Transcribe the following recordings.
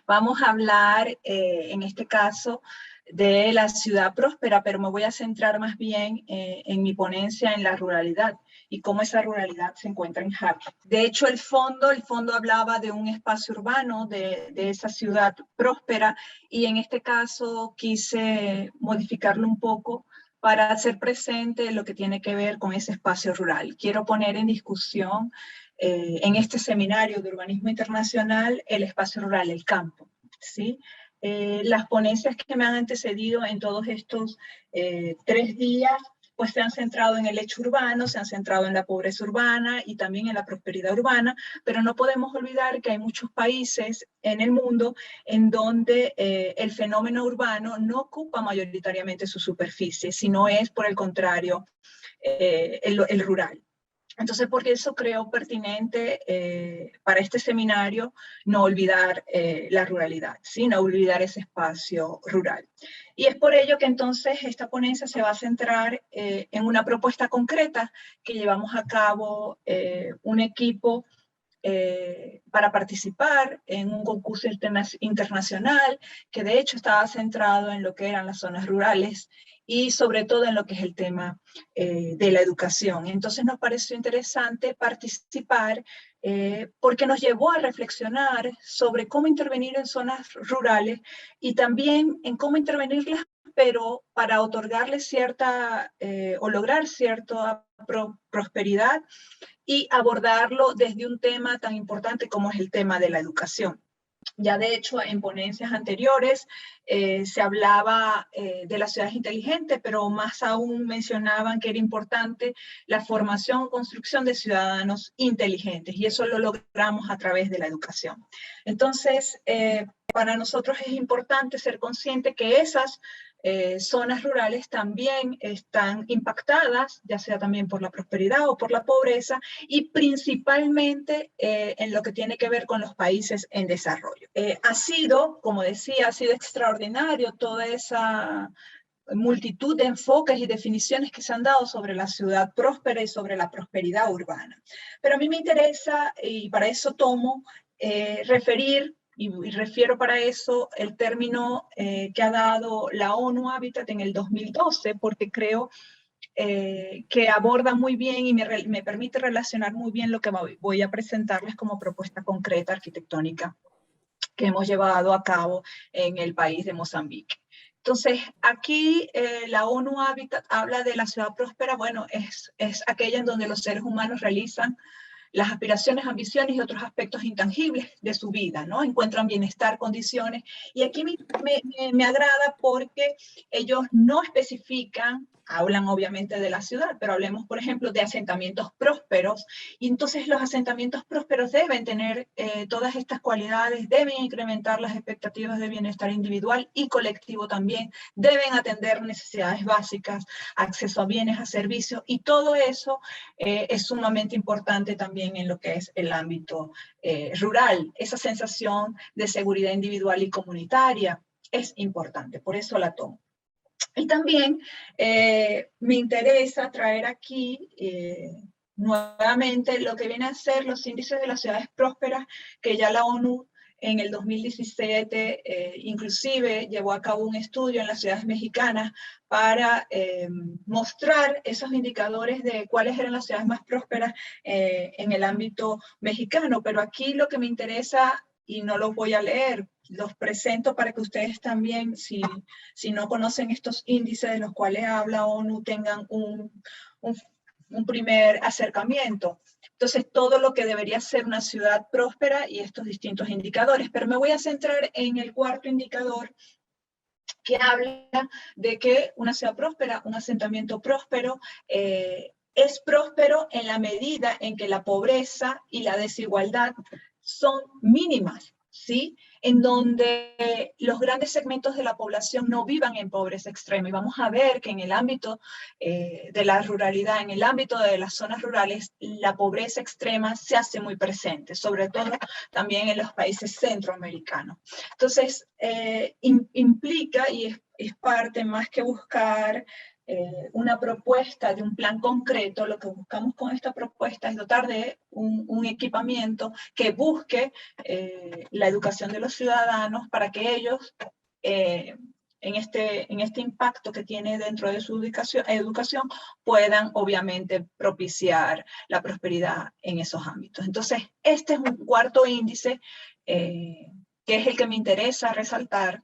Vamos a hablar, en este caso, de la ciudad próspera, pero me voy a centrar más bien en mi ponencia en la ruralidad y cómo esa ruralidad se encuentra en jaque. De hecho, el fondo hablaba de un espacio urbano de esa ciudad próspera, y en este caso quise modificarlo un poco para hacer presente lo que tiene que ver con ese espacio rural. Quiero poner en discusión en este seminario de urbanismo internacional el espacio rural, el campo, ¿sí? Las ponencias que me han antecedido en todos estos 3 días, pues se han centrado en el hecho urbano, se han centrado en la pobreza urbana y también en la prosperidad urbana, pero no podemos olvidar que hay muchos países en el mundo en donde el fenómeno urbano no ocupa mayoritariamente su superficie, sino es, por el contrario, el rural. Entonces, por eso creo pertinente para este seminario no olvidar la ruralidad, ¿sí? No olvidar ese espacio rural. Y es por ello que entonces esta ponencia se va a centrar en una propuesta concreta que llevamos a cabo un equipo para participar en un concurso internacional que de hecho estaba centrado en lo que eran las zonas rurales y sobre todo en lo que es el tema de la educación. Entonces nos pareció interesante participar porque nos llevó a reflexionar sobre cómo intervenir en zonas rurales y también en cómo intervenirlas, pero para otorgarles cierta o lograr cierta prosperidad y abordarlo desde un tema tan importante como es el tema de la educación. Ya de hecho en ponencias anteriores se hablaba de las ciudades inteligentes, pero más aún mencionaban que era importante la formación o construcción de ciudadanos inteligentes, y eso lo logramos a través de la educación. Entonces, para nosotros es importante ser consciente que esas zonas rurales también están impactadas, ya sea también por la prosperidad o por la pobreza, y principalmente en lo que tiene que ver con los países en desarrollo. Ha sido, como decía, ha sido extraordinario toda esa multitud de enfoques y definiciones que se han dado sobre la ciudad próspera y sobre la prosperidad urbana. Pero a mí me interesa, y para eso tomo, referir y refiero para eso el término que ha dado la ONU Habitat en el 2012, porque creo que aborda muy bien y me permite relacionar muy bien lo que voy a presentarles como propuesta concreta arquitectónica que hemos llevado a cabo en el país de Mozambique. Entonces, aquí la ONU Habitat habla de la ciudad próspera. Bueno, es aquella en donde los seres humanos realizan las aspiraciones, ambiciones y otros aspectos intangibles de su vida, ¿no? Encuentran bienestar, condiciones. Y aquí me agrada porque ellos no especifican, hablan obviamente de la ciudad, pero hablemos, por ejemplo, de asentamientos prósperos. Y entonces los asentamientos prósperos deben tener todas estas cualidades, deben incrementar las expectativas de bienestar individual y colectivo también, deben atender necesidades básicas, acceso a bienes, a servicios, y todo eso es sumamente importante también en lo que es el ámbito rural. Esa sensación de seguridad individual y comunitaria es importante, por eso la tomo. Y también me interesa traer aquí nuevamente lo que viene a ser los índices de las ciudades prósperas, que ya la ONU en el 2017 inclusive llevó a cabo un estudio en las ciudades mexicanas para mostrar esos indicadores de cuáles eran las ciudades más prósperas en el ámbito mexicano. Pero aquí lo que me interesa, y no los voy a leer, los presento para que ustedes también, si no conocen estos índices de los cuales habla ONU, tengan un primer acercamiento. Entonces, todo lo que debería ser una ciudad próspera y estos distintos indicadores. Pero me voy a centrar en el cuarto indicador, que habla de que una ciudad próspera, un asentamiento próspero, es próspero en la medida en que la pobreza y la desigualdad son mínimas, ¿sí? En donde los grandes segmentos de la población no vivan en pobreza extrema. Y vamos a ver que en el ámbito de la ruralidad, en el ámbito de las zonas rurales, la pobreza extrema se hace muy presente, sobre todo también en los países centroamericanos. Entonces, implica, y es parte más que buscar una propuesta de un plan concreto, lo que buscamos con esta propuesta es dotar de un equipamiento que busque la educación de los ciudadanos para que ellos, en este impacto que tiene dentro de su educación, puedan obviamente propiciar la prosperidad en esos ámbitos. Entonces, este es un cuarto índice que es el que me interesa resaltar,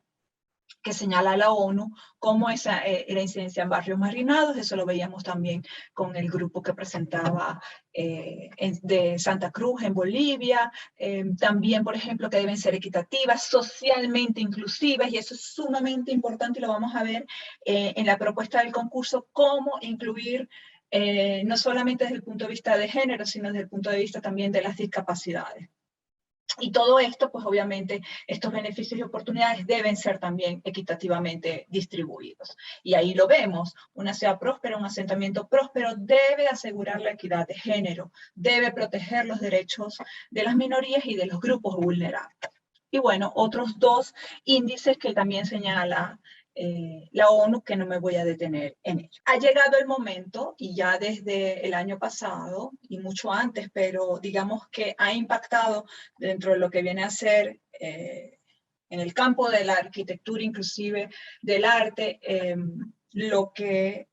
que señala la ONU como esa la incidencia en barrios marginados. Eso lo veíamos también con el grupo que presentaba de Santa Cruz en Bolivia. También, por ejemplo, que deben ser equitativas, socialmente inclusivas, y eso es sumamente importante y lo vamos a ver en la propuesta del concurso, cómo incluir no solamente desde el punto de vista de género, sino desde el punto de vista también de las discapacidades. Y todo esto, pues obviamente, estos beneficios y oportunidades deben ser también equitativamente distribuidos. Y ahí lo vemos, una ciudad próspera, un asentamiento próspero debe asegurar la equidad de género, debe proteger los derechos de las minorías y de los grupos vulnerables. Y bueno, otros dos índices que también señala la ONU, que no me voy a detener en ello. Ha llegado el momento, y ya desde el año pasado, y mucho antes, pero digamos que ha impactado dentro de lo que viene a ser en el campo de la arquitectura, inclusive del arte, lo que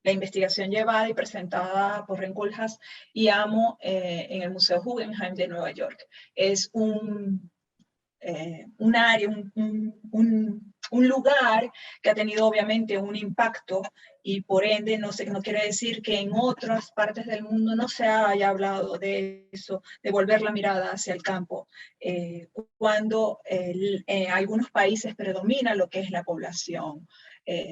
la investigación llevada y presentada por Ren Koolhaas y Amo en el Museo Guggenheim de Nueva York. Es un área, un lugar que ha tenido obviamente un impacto, y por ende no quiere decir que en otras partes del mundo no se haya hablado de eso, de volver la mirada hacia el campo, cuando en algunos países predomina lo que es la población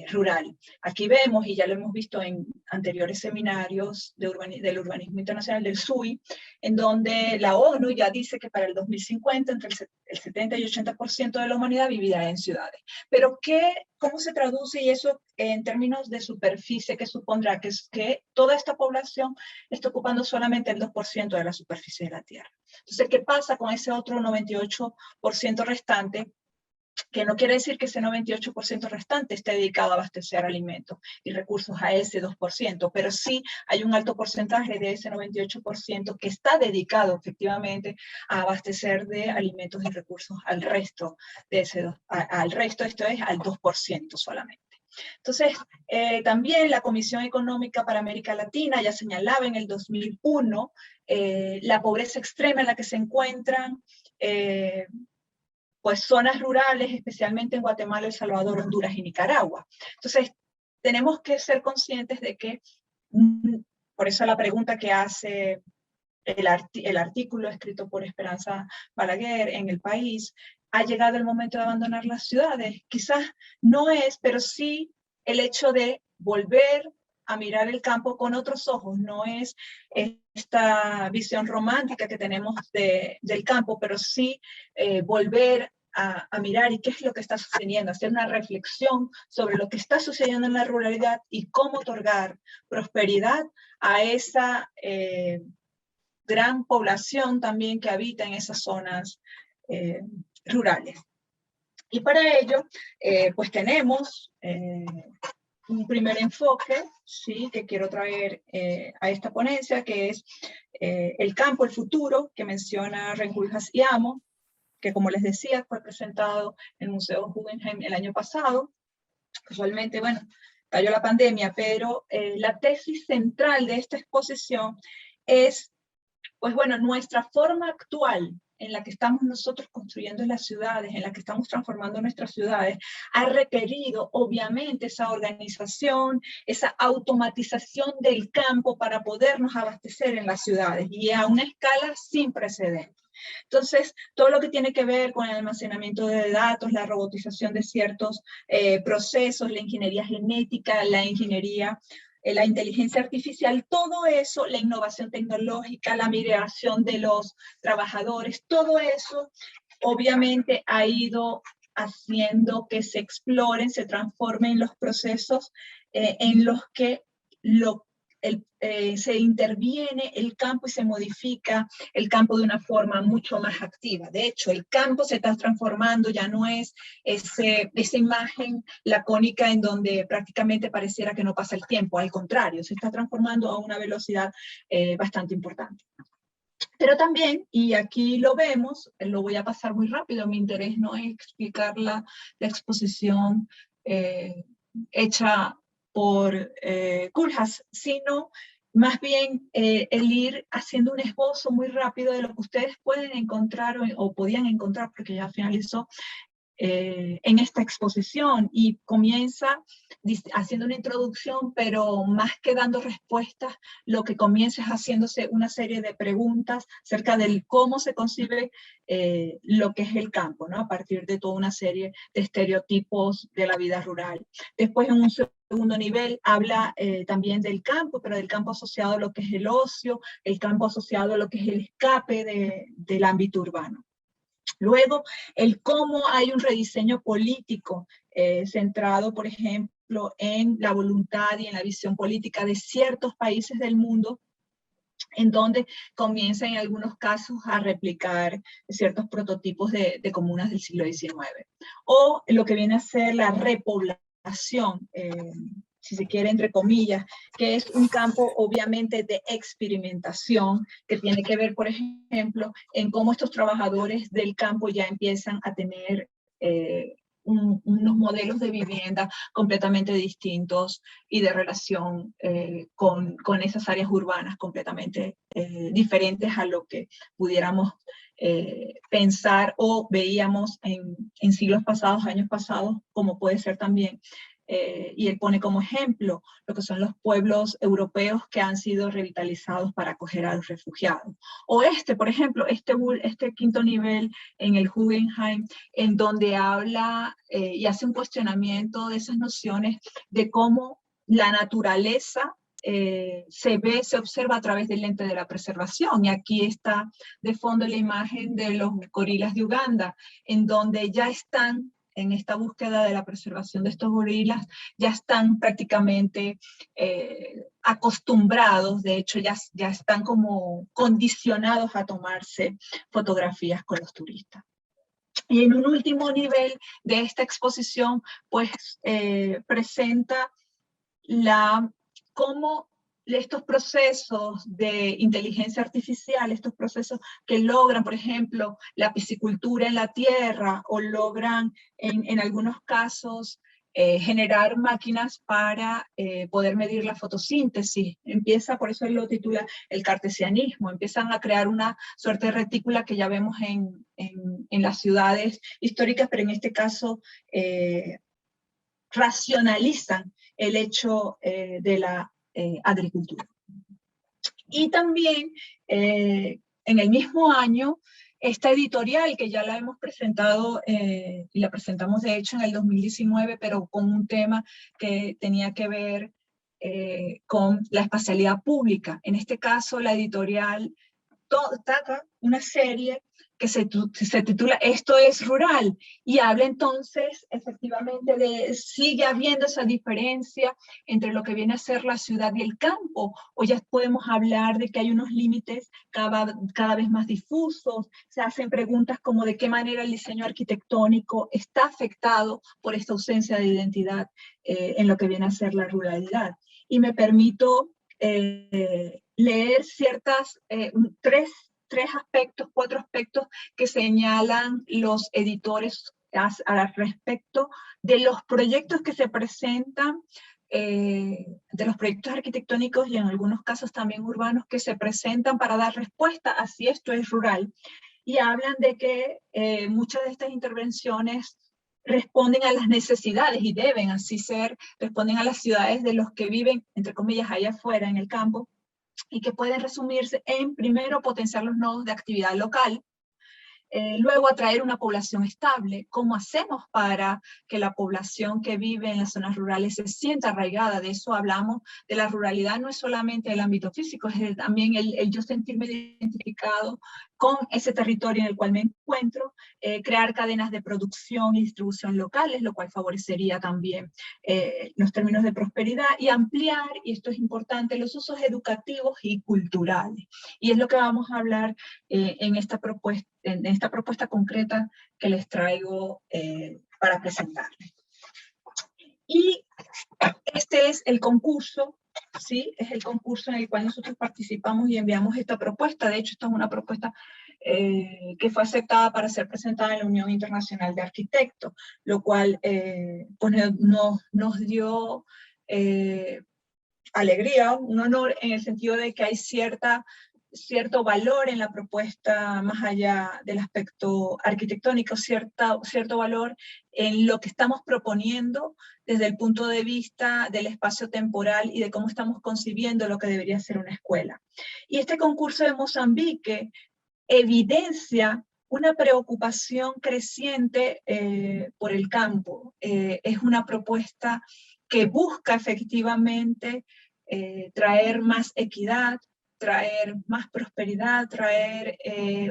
rural. Aquí vemos, y ya lo hemos visto en anteriores seminarios del urbanismo internacional, del SUI, en donde la ONU ya dice que para el 2050 entre el 70 y 80% de la humanidad vivirá en ciudades. Pero ¿cómo se traduce y eso en términos de superficie? ¿Qué supondrá? Que toda esta población está ocupando solamente el 2% de la superficie de la Tierra. Entonces, ¿qué pasa con ese otro 98% restante? Que no quiere decir que ese 98% restante esté dedicado a abastecer alimentos y recursos a ese 2%, pero sí hay un alto porcentaje de ese 98% que está dedicado efectivamente a abastecer de alimentos y recursos al resto, al resto, esto es al 2% solamente. Entonces, también la Comisión Económica para América Latina ya señalaba en el 2001 la pobreza extrema en la que se encuentran pues zonas rurales, especialmente en Guatemala, El Salvador, Honduras y Nicaragua. Entonces, tenemos que ser conscientes de que, por eso la pregunta que hace el artículo escrito por Esperanza Balaguer en El País, ¿ha llegado el momento de abandonar las ciudades? Quizás no es, pero sí el hecho de volver a mirar el campo con otros ojos. No es esta visión romántica que tenemos del campo, pero sí volver a mirar y qué es lo que está sucediendo, hacer una reflexión sobre lo que está sucediendo en la ruralidad y cómo otorgar prosperidad a esa gran población también que habita en esas zonas rurales. Y para ello, pues tenemos un primer enfoque, ¿sí?, que quiero traer a esta ponencia, que es el campo, el futuro, que menciona Ren Koolhaas y Amo, que como les decía, fue presentado en el Museo Guggenheim el año pasado. Casualmente, bueno, cayó la pandemia, pero la tesis central de esta exposición es, pues bueno, nuestra forma actual en la que estamos nosotros construyendo las ciudades, en la que estamos transformando nuestras ciudades, ha requerido obviamente esa organización, esa automatización del campo para podernos abastecer en las ciudades, y a una escala sin precedentes. Entonces, todo lo que tiene que ver con el almacenamiento de datos, la robotización de ciertos procesos, la ingeniería genética, la ingeniería, la inteligencia artificial, todo eso, la innovación tecnológica, la migración de los trabajadores, todo eso obviamente ha ido haciendo que se exploren, se transformen los procesos en los que se interviene el campo y se modifica el campo de una forma mucho más activa. De hecho, el campo se está transformando, ya no es esa imagen lacónica en donde prácticamente pareciera que no pasa el tiempo, al contrario, se está transformando a una velocidad bastante importante. Pero también, y aquí lo vemos, lo voy a pasar muy rápido, mi interés no es explicar la exposición hecha por Koolhaas, sino más bien el ir haciendo un esbozo muy rápido de lo que ustedes pueden encontrar o podían encontrar, porque ya finalizó, en esta exposición, y comienza haciendo una introducción, pero más que dando respuestas, lo que comienza es haciéndose una serie de preguntas acerca del cómo se concibe lo que es el campo, ¿no? A partir de toda una serie de estereotipos de la vida rural. Después, en un segundo nivel, habla también del campo, pero del campo asociado a lo que es el ocio, el campo asociado a lo que es el escape del ámbito urbano. Luego, el cómo hay un rediseño político centrado, por ejemplo, en la voluntad y en la visión política de ciertos países del mundo, en donde comienza en algunos casos a replicar ciertos prototipos de comunas del siglo XIX. O lo que viene a ser la repoblación, si se quiere, entre comillas, que es un campo obviamente de experimentación, que tiene que ver, por ejemplo, en cómo estos trabajadores del campo ya empiezan a tener unos modelos de vivienda completamente distintos y de relación con esas áreas urbanas completamente diferentes a lo que pudiéramos pensar o veíamos en siglos pasados, años pasados, como puede ser también. Y él pone como ejemplo lo que son los pueblos europeos que han sido revitalizados para acoger a los refugiados. O por ejemplo, este quinto nivel en el Guggenheim, en donde habla y hace un cuestionamiento de esas nociones de cómo la naturaleza se observa a través del lente de la preservación. Y aquí está de fondo la imagen de los gorilas de Uganda, en donde ya están en esta búsqueda de la preservación de estos gorilas, ya están prácticamente acostumbrados, de hecho ya están como condicionados a tomarse fotografías con los turistas. Y en un último nivel de esta exposición, pues presenta cómo estos procesos de inteligencia artificial, estos procesos que logran, por ejemplo, la piscicultura en la tierra, o logran en algunos casos generar máquinas para poder medir la fotosíntesis. Empieza, por eso él lo titula el cartesianismo, empiezan a crear una suerte de retícula que ya vemos en las ciudades históricas, pero en este caso racionalizan el hecho de la agricultura. Y también en el mismo año, esta editorial que ya la hemos presentado, y la presentamos de hecho en el 2019, pero con un tema que tenía que ver con la espacialidad pública. En este caso, la editorial trata una serie que se titula Esto es rural, y habla entonces efectivamente sigue habiendo esa diferencia entre lo que viene a ser la ciudad y el campo, o ya podemos hablar de que hay unos límites cada vez más difusos. Se hacen preguntas como de qué manera el diseño arquitectónico está afectado por esta ausencia de identidad en lo que viene a ser la ruralidad. Y me permito leer cuatro aspectos que señalan los editores al respecto de los proyectos que se presentan, de los proyectos arquitectónicos y en algunos casos también urbanos que se presentan para dar respuesta a si esto es rural. Y hablan de que muchas de estas intervenciones responden a las necesidades, y deben así ser, responden a las ciudades de los que viven, entre comillas, allá afuera en el campo, y que pueden resumirse en, primero, potenciar los nodos de actividad local, luego atraer una población estable. ¿Cómo hacemos para que la población que vive en las zonas rurales se sienta arraigada? De eso hablamos, de la ruralidad no es solamente el ámbito físico, es también el yo sentirme identificado con ese territorio en el cual me encuentro, crear cadenas de producción y distribución locales, lo cual favorecería también los términos de prosperidad, y ampliar, y esto es importante, los usos educativos y culturales. Y es lo que vamos a hablar en esta propuesta concreta que les traigo para presentarles. Y este es el concurso, ¿sí? Es el concurso en el cual nosotros participamos y enviamos esta propuesta. De hecho, esta es una propuesta que fue aceptada para ser presentada en la Unión Internacional de Arquitectos, lo cual pues nos dio alegría, un honor, en el sentido de que hay cierto valor en la propuesta, más allá del aspecto arquitectónico, cierto valor en lo que estamos proponiendo desde el punto de vista del espacio temporal y de cómo estamos concibiendo lo que debería ser una escuela. Y este concurso de Mozambique evidencia una preocupación creciente por el campo. Es una propuesta que busca efectivamente traer más equidad, traer más prosperidad, traer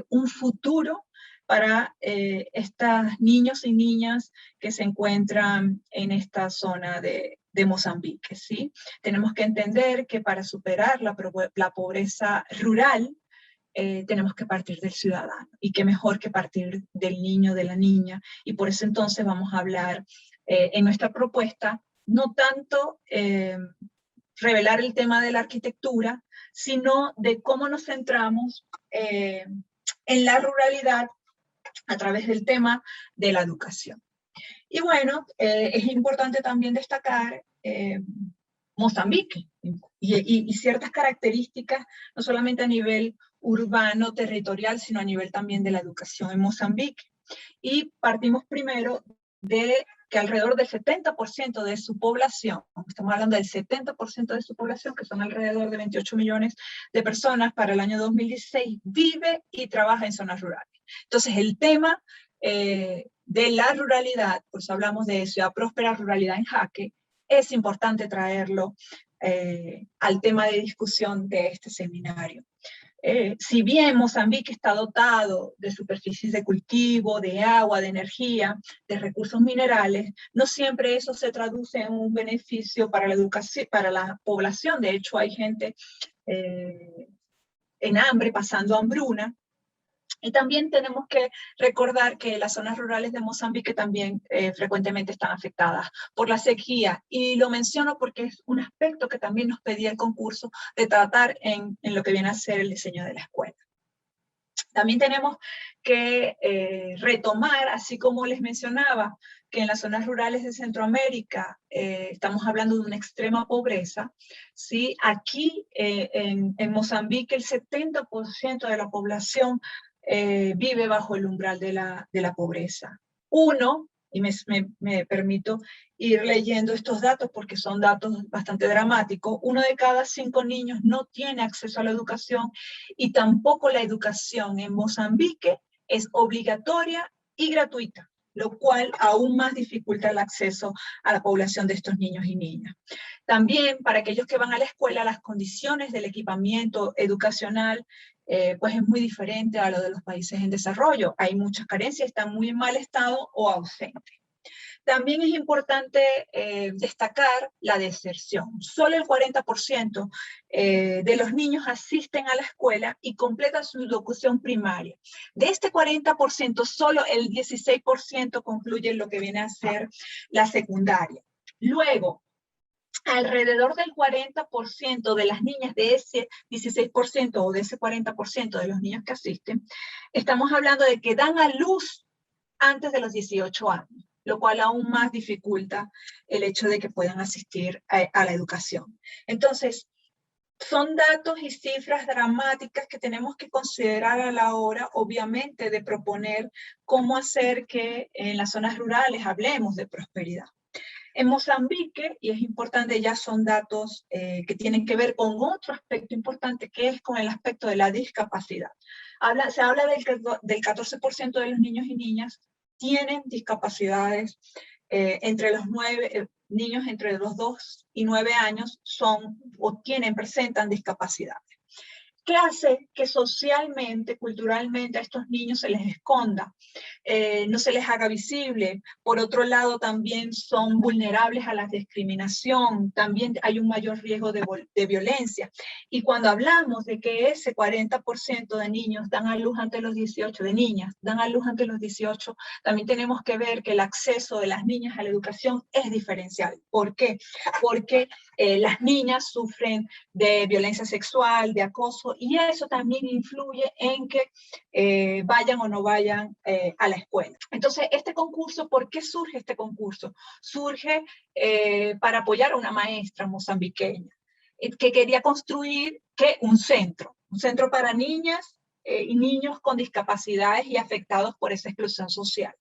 un futuro para estos niños y niñas que se encuentran en esta zona de Mozambique, ¿sí? Tenemos que entender que para superar la pobreza rural, tenemos que partir del ciudadano, y qué mejor que partir del niño, de la niña, y por eso entonces vamos a hablar en nuestra propuesta, no tanto revelar el tema de la arquitectura, sino de cómo nos centramos en la ruralidad a través del tema de la educación. Y bueno, es importante también destacar Mozambique y ciertas características, no solamente a nivel urbano, territorial, sino a nivel también de la educación en Mozambique. Y partimos primero de que alrededor del 70% de su población, estamos hablando del 70% de su población, que son alrededor de 28 millones de personas para el año 2016, vive y trabaja en zonas rurales. Entonces el tema de la ruralidad, pues hablamos de ciudad próspera, ruralidad en jaque, es importante traerlo al tema de discusión de este seminario. Si bien Mozambique está dotado de superficies de cultivo, de agua, de energía, de recursos minerales, no siempre eso se traduce en un beneficio para la educación, para la población. De hecho, hay gente en hambre, pasando hambruna. Y también tenemos que recordar que las zonas rurales de Mozambique también frecuentemente están afectadas por la sequía. Y lo menciono porque es un aspecto que también nos pedía el concurso de tratar en lo que viene a ser el diseño de la escuela. También tenemos que retomar, así como les mencionaba, que en las zonas rurales de Centroamérica estamos hablando de una extrema pobreza, ¿sí? Aquí en Mozambique el 70% de la población vive bajo el umbral de la pobreza. Y me permito ir leyendo estos datos porque son datos bastante dramáticos, 1 de cada 5 niños no tiene acceso a la educación, y tampoco la educación en Mozambique es obligatoria y gratuita, lo cual aún más dificulta el acceso a la población de estos niños y niñas. También para aquellos que van a la escuela, las condiciones del equipamiento educacional pues es muy diferente a lo de los países en desarrollo. Hay muchas carencias, están muy en mal estado o ausentes. También es importante destacar la deserción. Solo el 40% de los niños asisten a la escuela y completan su educación primaria. De este 40%, solo el 16% concluye lo que viene a ser la secundaria. Luego, alrededor del 40% de las niñas, de ese 16% o de ese 40% de los niños que asisten, estamos hablando de que dan a luz antes de los 18 años, lo cual aún más dificulta el hecho de que puedan asistir a la educación. Entonces, son datos y cifras dramáticas que tenemos que considerar a la hora, obviamente, de proponer cómo hacer que en las zonas rurales hablemos de prosperidad. En Mozambique, y es importante, ya son datos que tienen que ver con otro aspecto importante, que es con el aspecto de la discapacidad. Se habla del 14% de los niños y niñas tienen discapacidades, niños entre los 2 y 9 años presentan discapacidades. ¿Qué hace que socialmente, culturalmente a estos niños se les esconda? No se les haga visible. Por otro lado, también son vulnerables a la discriminación, también hay un mayor riesgo de violencia. Y cuando hablamos de que ese 40% de niños dan a luz ante los 18, de niñas, dan a luz ante los 18, también tenemos que ver que el acceso de las niñas a la educación es diferencial. ¿Por qué? Porque las niñas sufren de violencia sexual, de acoso, y eso también influye en que vayan o no vayan a la escuela. Entonces, este concurso, ¿por qué surge este concurso? Surge para apoyar a una maestra mozambiqueña que quería construir un centro para niñas y niños con discapacidades y afectados por esa exclusión social.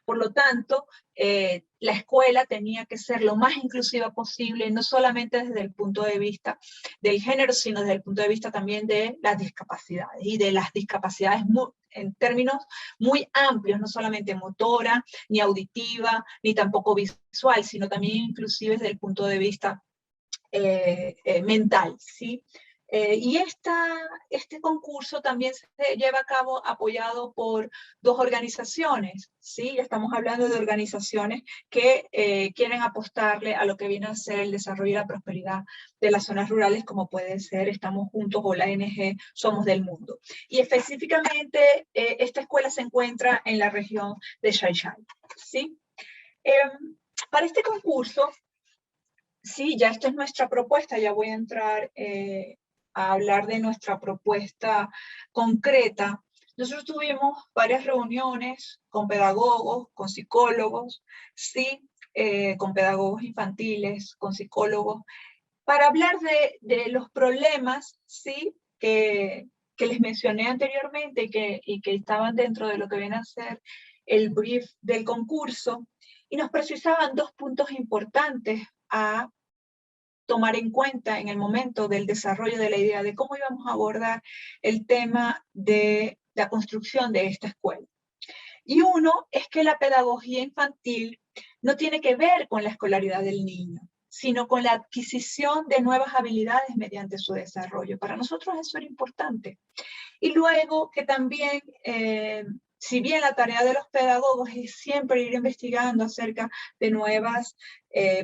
Por lo tanto, la escuela tenía que ser lo más inclusiva posible, no solamente desde el punto de vista del género, sino desde el punto de vista también de las discapacidades, y de las discapacidades en términos muy amplios, no solamente motora, ni auditiva, ni tampoco visual, sino también inclusive desde el punto de vista mental, ¿sí? Y este concurso también se lleva a cabo apoyado por dos organizaciones, ¿sí? Ya estamos hablando de organizaciones que quieren apostarle a lo que viene a ser el desarrollo y la prosperidad de las zonas rurales, como puede ser Estamos Juntos o la ONG Somos del Mundo. Y específicamente esta escuela se encuentra en la región de Xai-Xai, ¿sí? Para este concurso, sí, ya esta es nuestra propuesta, ya voy a entrar a hablar de nuestra propuesta concreta. Nosotros tuvimos varias reuniones con pedagogos, con psicólogos, sí, con pedagogos infantiles, con psicólogos, para hablar de los problemas, sí, que les mencioné anteriormente y que estaban dentro de lo que viene a ser el brief del concurso, y nos precisaban dos puntos importantes a tomar en cuenta en el momento del desarrollo de la idea de cómo íbamos a abordar el tema de la construcción de esta escuela. Y uno es que la pedagogía infantil no tiene que ver con la escolaridad del niño, sino con la adquisición de nuevas habilidades mediante su desarrollo. Para nosotros eso era importante. Y luego que también, si bien la tarea de los pedagogos es siempre ir investigando acerca de nuevas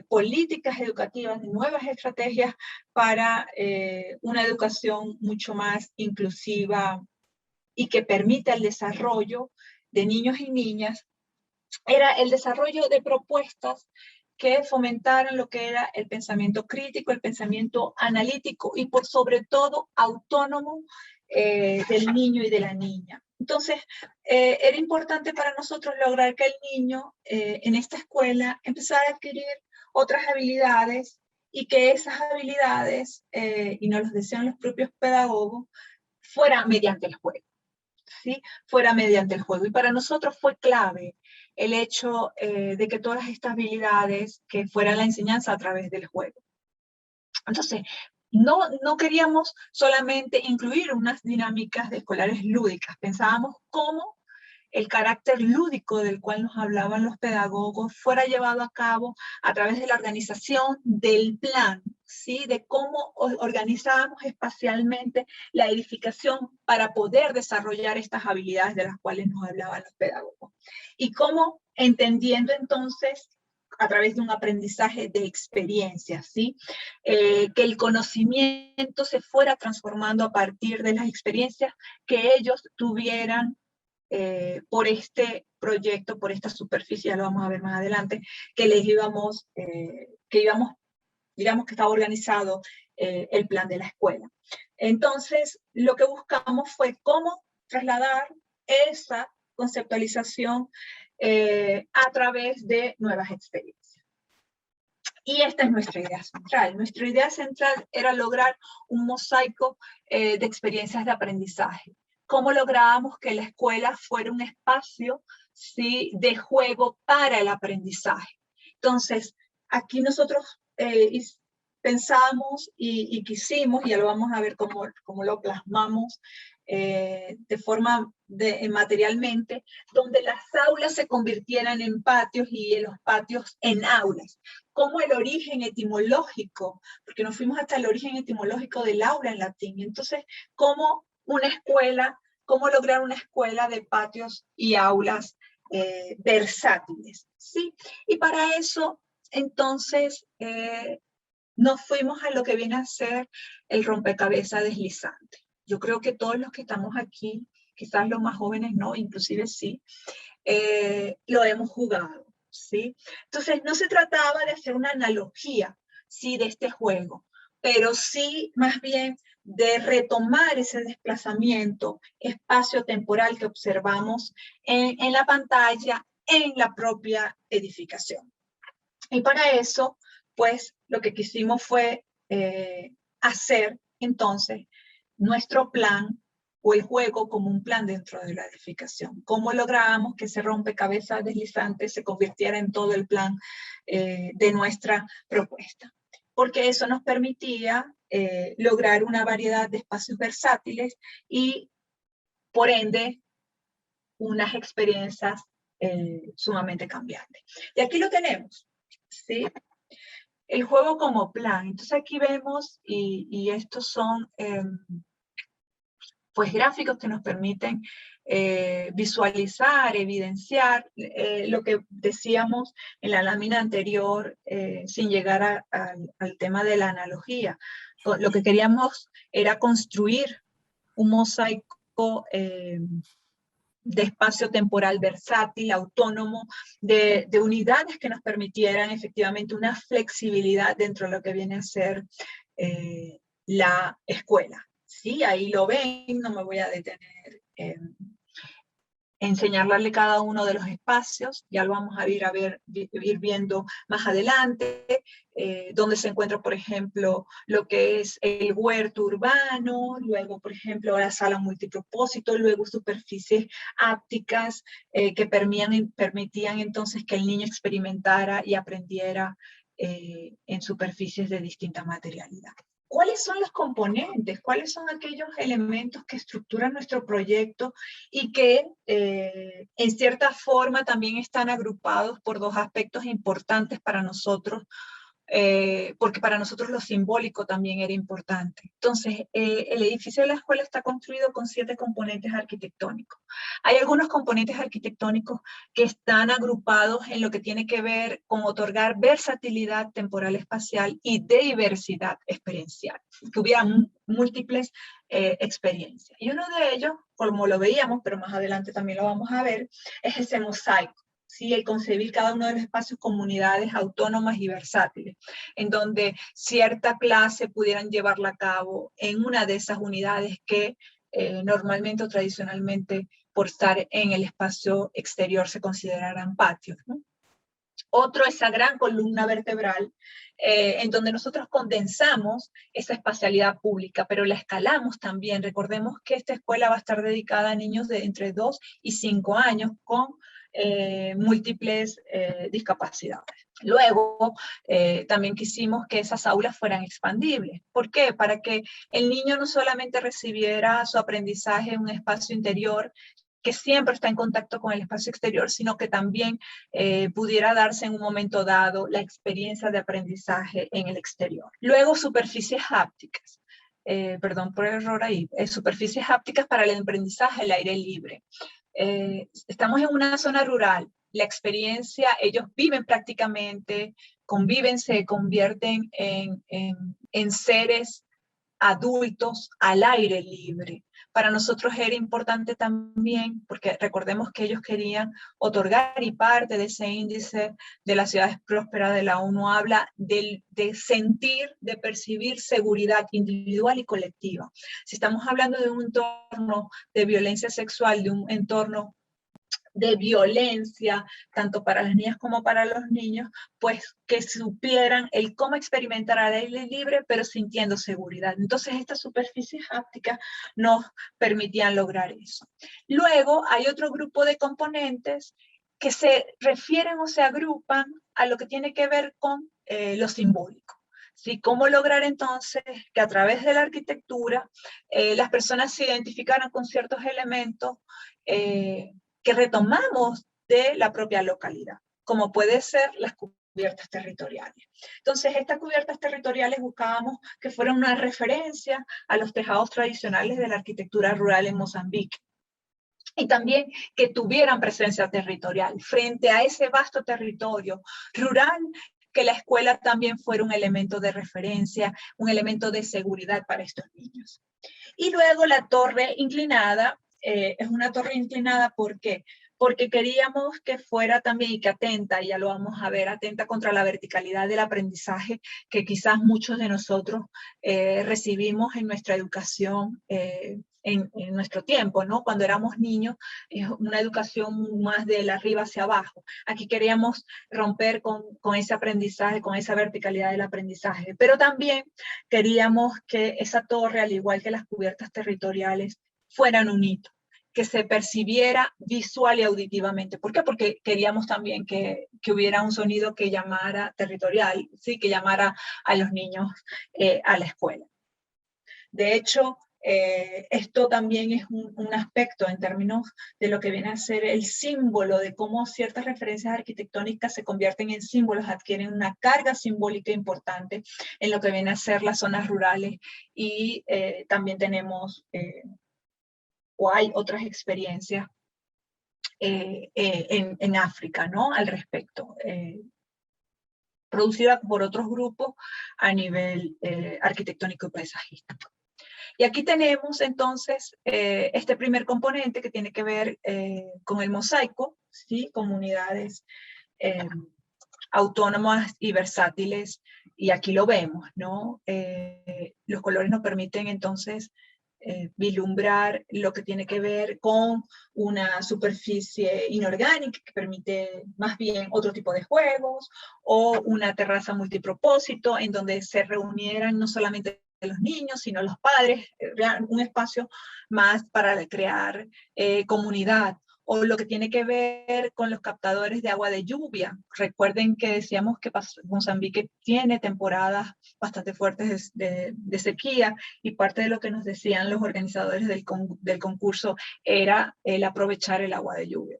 políticas educativas, de nuevas estrategias para una educación mucho más inclusiva y que permita el desarrollo de niños y niñas, era el desarrollo de propuestas que fomentaran lo que era el pensamiento crítico, el pensamiento analítico y por sobre todo autónomo del niño y de la niña. Entonces, era importante para nosotros lograr que el niño en esta escuela empezara a adquirir otras habilidades y que esas habilidades, y nos los decían los propios pedagogos, fuera mediante el juego. ¿Sí? Fuera mediante el juego. Y para nosotros fue clave el hecho de que todas estas habilidades, que fuera la enseñanza a través del juego. Entonces, no queríamos solamente incluir unas dinámicas escolares lúdicas, pensábamos cómo el carácter lúdico del cual nos hablaban los pedagogos fuera llevado a cabo a través de la organización del plan, ¿sí? De cómo organizábamos espacialmente la edificación para poder desarrollar estas habilidades de las cuales nos hablaban los pedagogos. Y cómo entendiendo entonces a través de un aprendizaje de experiencias, ¿sí? Que el conocimiento se fuera transformando a partir de las experiencias que ellos tuvieran por este proyecto, por esta superficie, ya lo vamos a ver más adelante, que les íbamos, digamos que estaba organizado el plan de la escuela. Entonces, lo que buscamos fue cómo trasladar esa conceptualización a través de nuevas experiencias. Y esta es nuestra idea central. Nuestra idea central era lograr un mosaico de experiencias de aprendizaje. Cómo lográbamos que la escuela fuera un espacio, ¿sí?, de juego para el aprendizaje. Entonces, aquí nosotros pensamos y quisimos, y ya lo vamos a ver cómo lo plasmamos de forma materialmente, donde las aulas se convirtieran en patios y los patios en aulas. Como el origen etimológico, porque nos fuimos hasta el origen etimológico del aula en latín. Entonces, cómo lograr una escuela de patios y aulas versátiles, ¿sí? Y para eso, entonces, nos fuimos a lo que viene a ser el rompecabezas deslizante. Yo creo que todos los que estamos aquí, quizás los más jóvenes no, inclusive sí, lo hemos jugado, ¿sí? Entonces, no se trataba de hacer una analogía, sí, de este juego, pero sí, más bien, de retomar ese desplazamiento espacio-temporal que observamos en la pantalla, en la propia edificación. Y para eso, pues, lo que quisimos fue hacer, entonces, nuestro plan o el juego como un plan dentro de la edificación. ¿Cómo lográbamos que ese rompecabezas deslizante se convirtiera en todo el plan de nuestra propuesta? Porque eso nos permitía lograr una variedad de espacios versátiles y, por ende, unas experiencias sumamente cambiantes. Y aquí lo tenemos, ¿sí? El juego como plan. Entonces aquí vemos, y estos son pues gráficos que nos permiten visualizar, evidenciar lo que decíamos en la lámina anterior, sin llegar al tema de la analogía. Lo que queríamos era construir un mosaico de espacio temporal versátil, autónomo, de unidades que nos permitieran efectivamente una flexibilidad dentro de lo que viene a ser la escuela. Sí, ahí lo ven, no me voy a detener en enseñarle cada uno de los espacios, ya lo vamos a ir viendo más adelante, donde se encuentra, por ejemplo, lo que es el huerto urbano, luego, por ejemplo, la sala multipropósito, luego superficies ápticas que permitían entonces que el niño experimentara y aprendiera en superficies de distinta materialidad. ¿Cuáles son los componentes? ¿Cuáles son aquellos elementos que estructuran nuestro proyecto y que en cierta forma también están agrupados por dos aspectos importantes para nosotros? Porque para nosotros lo simbólico también era importante. Entonces, el edificio de la escuela está construido con 7 componentes arquitectónicos. Hay algunos componentes arquitectónicos que están agrupados en lo que tiene que ver con otorgar versatilidad temporal espacial y diversidad experiencial, que hubiera múltiples experiencias. Y uno de ellos, como lo veíamos, pero más adelante también lo vamos a ver, es ese mosaico. ¿Sí? El concebir cada uno de los espacios comunidades autónomas y versátiles, en donde cierta clase pudieran llevarla a cabo en una de esas unidades que normalmente o tradicionalmente por estar en el espacio exterior se considerarán patios, ¿no? Otro, esa gran columna vertebral, en donde nosotros condensamos esa espacialidad pública, pero la escalamos también. Recordemos que esta escuela va a estar dedicada a niños de entre 2 y 5 años con múltiples discapacidades. Luego, también quisimos que esas aulas fueran expandibles. ¿Por qué? Para que el niño no solamente recibiera su aprendizaje en un espacio interior, que siempre está en contacto con el espacio exterior, sino que también pudiera darse en un momento dado la experiencia de aprendizaje en el exterior. Luego, superficies hápticas. Perdón por el error ahí. Superficies hápticas para el aprendizaje al aire libre. Estamos en una zona rural, la experiencia, ellos viven prácticamente, conviven, se convierten en seres adultos al aire libre. Para nosotros era importante también, porque recordemos que ellos querían otorgar, y parte de ese índice de las ciudades prósperas de la ONU habla de sentir, de percibir seguridad individual y colectiva. Si estamos hablando de un entorno de violencia sexual, de un entorno de violencia, tanto para las niñas como para los niños, pues que supieran el cómo experimentar al aire libre, pero sintiendo seguridad. Entonces, estas superficies hápticas nos permitían lograr eso. Luego, hay otro grupo de componentes que se refieren o se agrupan a lo que tiene que ver con lo simbólico. ¿Sí? ¿Cómo lograr entonces que a través de la arquitectura las personas se identificaran con ciertos elementos que retomamos de la propia localidad, como puede ser las cubiertas territoriales? Entonces, estas cubiertas territoriales buscábamos que fueran una referencia a los tejados tradicionales de la arquitectura rural en Mozambique, y también que tuvieran presencia territorial frente a ese vasto territorio rural, que la escuela también fuera un elemento de referencia, un elemento de seguridad para estos niños. Y luego la torre inclinada, es una torre inclinada, ¿por qué? Porque queríamos que fuera también, y que atenta, y ya lo vamos a ver, atenta contra la verticalidad del aprendizaje que quizás muchos de nosotros recibimos en nuestra educación en nuestro tiempo, ¿no? Cuando éramos niños, una educación más de la arriba hacia abajo. Aquí queríamos romper con ese aprendizaje, con esa verticalidad del aprendizaje, pero también queríamos que esa torre, al igual que las cubiertas territoriales, fueran un hito, que se percibiera visual y auditivamente. ¿Por qué? Porque queríamos también que hubiera un sonido que llamara territorial, ¿sí? Que llamara a los niños a la escuela. De hecho, esto también es un aspecto en términos de lo que viene a ser el símbolo, de cómo ciertas referencias arquitectónicas se convierten en símbolos, adquieren una carga simbólica importante en lo que viene a ser las zonas rurales, y también tenemos o hay otras experiencias en África, ¿no? Al respecto, producida por otros grupos a nivel arquitectónico y paisajístico. Y aquí tenemos entonces este primer componente que tiene que ver con el mosaico, ¿sí? Comunidades autónomas y versátiles, y aquí lo vemos, ¿no? Los colores nos permiten entonces vislumbrar lo que tiene que ver con una superficie inorgánica que permite más bien otro tipo de juegos, o una terraza multipropósito en donde se reunieran no solamente los niños, sino los padres, un espacio más para crear comunidad, o lo que tiene que ver con los captadores de agua de lluvia. Recuerden que decíamos que Mozambique tiene temporadas bastante fuertes de sequía, y parte de lo que nos decían los organizadores del concurso era el aprovechar el agua de lluvia.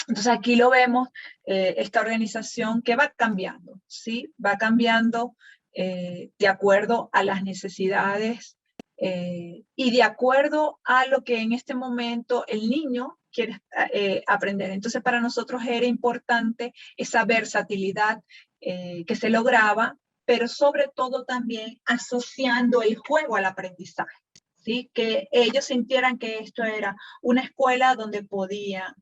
Entonces aquí lo vemos, esta organización que va cambiando, ¿sí? Va cambiando de acuerdo a las necesidades y de acuerdo a lo que en este momento el niño quiere aprender. Entonces para nosotros era importante esa versatilidad que se lograba, pero sobre todo también asociando el juego al aprendizaje, ¿sí? Que ellos sintieran que esto era una escuela donde podían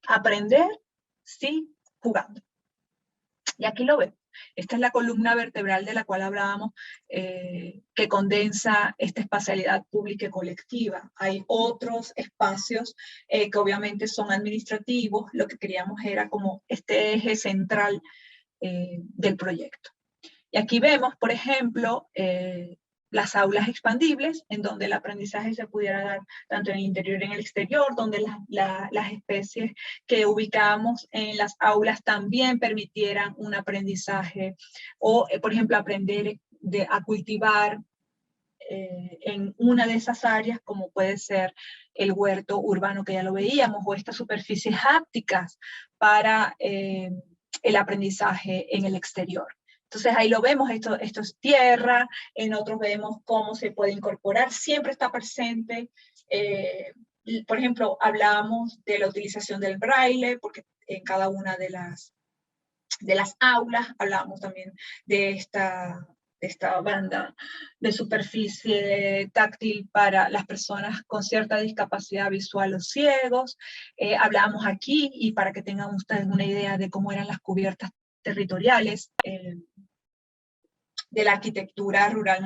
aprender, sí, jugando. Y aquí lo ven. Esta es la columna vertebral de la cual hablábamos, que condensa esta espacialidad pública y colectiva. Hay otros espacios que obviamente son administrativos. Lo que queríamos era como este eje central del proyecto. Y aquí vemos, por ejemplo, las aulas expandibles, en donde el aprendizaje se pudiera dar tanto en el interior y en el exterior, donde las especies que ubicamos en las aulas también permitieran un aprendizaje, o, por ejemplo, aprender a cultivar en una de esas áreas, como puede ser el huerto urbano, que ya lo veíamos, o estas superficies hápticas para el aprendizaje en el exterior. Entonces ahí lo vemos, esto es tierra, en otros vemos cómo se puede incorporar, siempre está presente. Por ejemplo, hablábamos de la utilización del braille, porque en cada una de las aulas hablábamos también de esta banda de superficie táctil para las personas con cierta discapacidad visual o ciegos. Hablábamos aquí, y para que tengan ustedes una idea de cómo eran las cubiertas territoriales de la arquitectura rural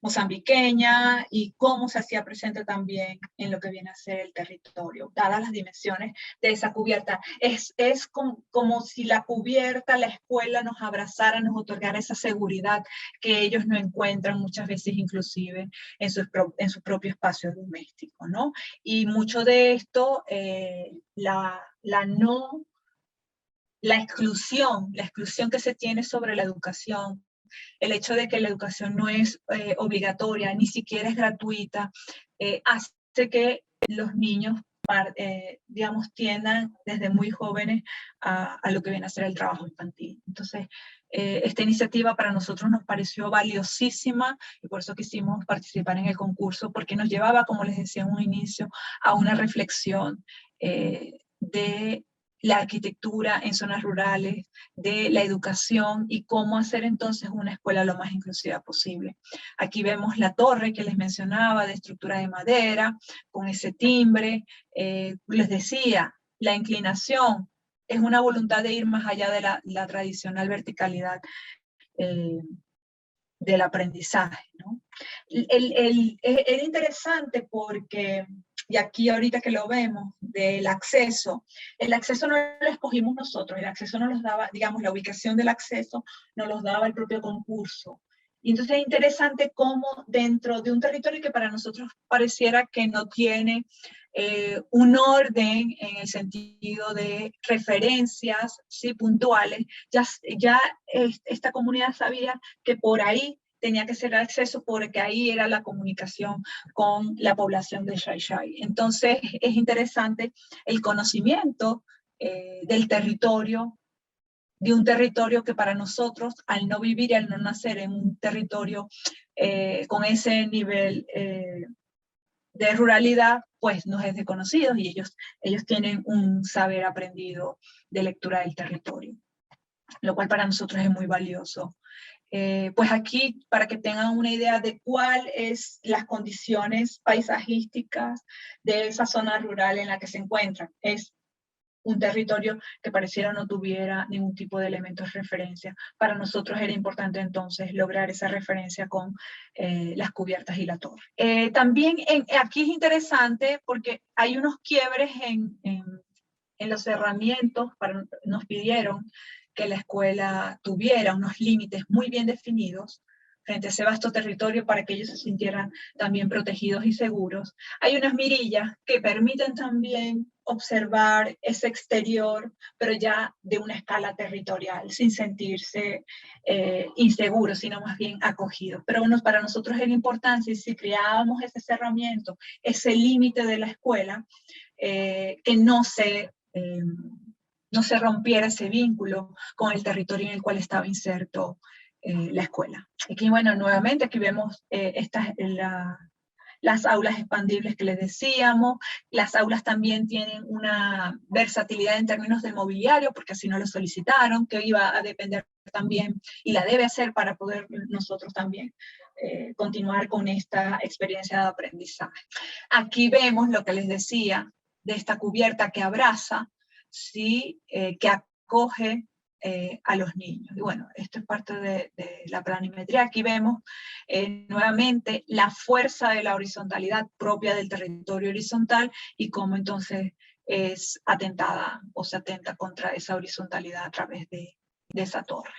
mozambiqueña, y cómo se hacía presente también en lo que viene a ser el territorio, dadas las dimensiones de esa cubierta. Es como si la cubierta, la escuela nos abrazara, nos otorgara esa seguridad que ellos no encuentran muchas veces inclusive en su propio espacio doméstico, ¿no? Y mucho de esto, la no la exclusión que se tiene sobre la educación, el hecho de que la educación no es obligatoria, ni siquiera es gratuita, hace que los niños, digamos, tiendan desde muy jóvenes a lo que viene a ser el trabajo infantil. Entonces, esta iniciativa para nosotros nos pareció valiosísima y por eso quisimos participar en el concurso, porque nos llevaba, como les decía en un inicio, a una reflexión de la arquitectura en zonas rurales, de la educación y cómo hacer entonces una escuela lo más inclusiva posible. Aquí vemos la torre que les mencionaba, de estructura de madera, con ese timbre. Les decía, la inclinación es una voluntad de ir más allá de la tradicional verticalidad del aprendizaje, ¿no? Era interesante porque, y aquí ahorita que lo vemos, del acceso, el acceso no lo escogimos nosotros, el acceso nos los daba, digamos, la ubicación del acceso nos los daba el propio concurso. Y entonces es interesante cómo dentro de un territorio que para nosotros pareciera que no tiene un orden en el sentido de referencias, ¿sí?, puntuales, ya esta comunidad sabía que por ahí tenía que ser acceso porque ahí era la comunicación con la población de Xai Xai. Entonces es interesante el conocimiento del territorio, de un territorio que para nosotros, al no vivir y al no nacer en un territorio con ese nivel de ruralidad, pues nos es desconocido y ellos tienen un saber aprendido de lectura del territorio, lo cual para nosotros es muy valioso. Pues aquí, para que tengan una idea de cuáles las condiciones paisajísticas de esa zona rural en la que se encuentran, es un territorio que pareciera no tuviera ningún tipo de elementos de referencia. Para nosotros era importante entonces lograr esa referencia con las cubiertas y la torre. También aquí es interesante porque hay unos quiebres en los cerramientos, nos pidieron que la escuela tuviera unos límites muy bien definidos frente a ese vasto territorio para que ellos se sintieran también protegidos y seguros. Hay unas mirillas que permiten también observar ese exterior, pero ya de una escala territorial, sin sentirse inseguros, sino más bien acogidos. Pero bueno, para nosotros era importante, si creábamos ese cerramiento, ese límite de la escuela, que no se rompiera ese vínculo con el territorio en el cual estaba inserto la escuela. Aquí, bueno, nuevamente aquí vemos las aulas expandibles que les decíamos. Las aulas también tienen una versatilidad en términos de mobiliario, porque así nos lo solicitaron, que iba a depender también, y la debe hacer para poder nosotros también continuar con esta experiencia de aprendizaje. Aquí vemos lo que les decía, de esta cubierta que abraza, ¿sí? Que acoge a los niños. Y bueno, esto es parte de la planimetría. Aquí vemos nuevamente la fuerza de la horizontalidad propia del territorio horizontal y cómo entonces es atentada o se atenta contra esa horizontalidad a través de esa torre.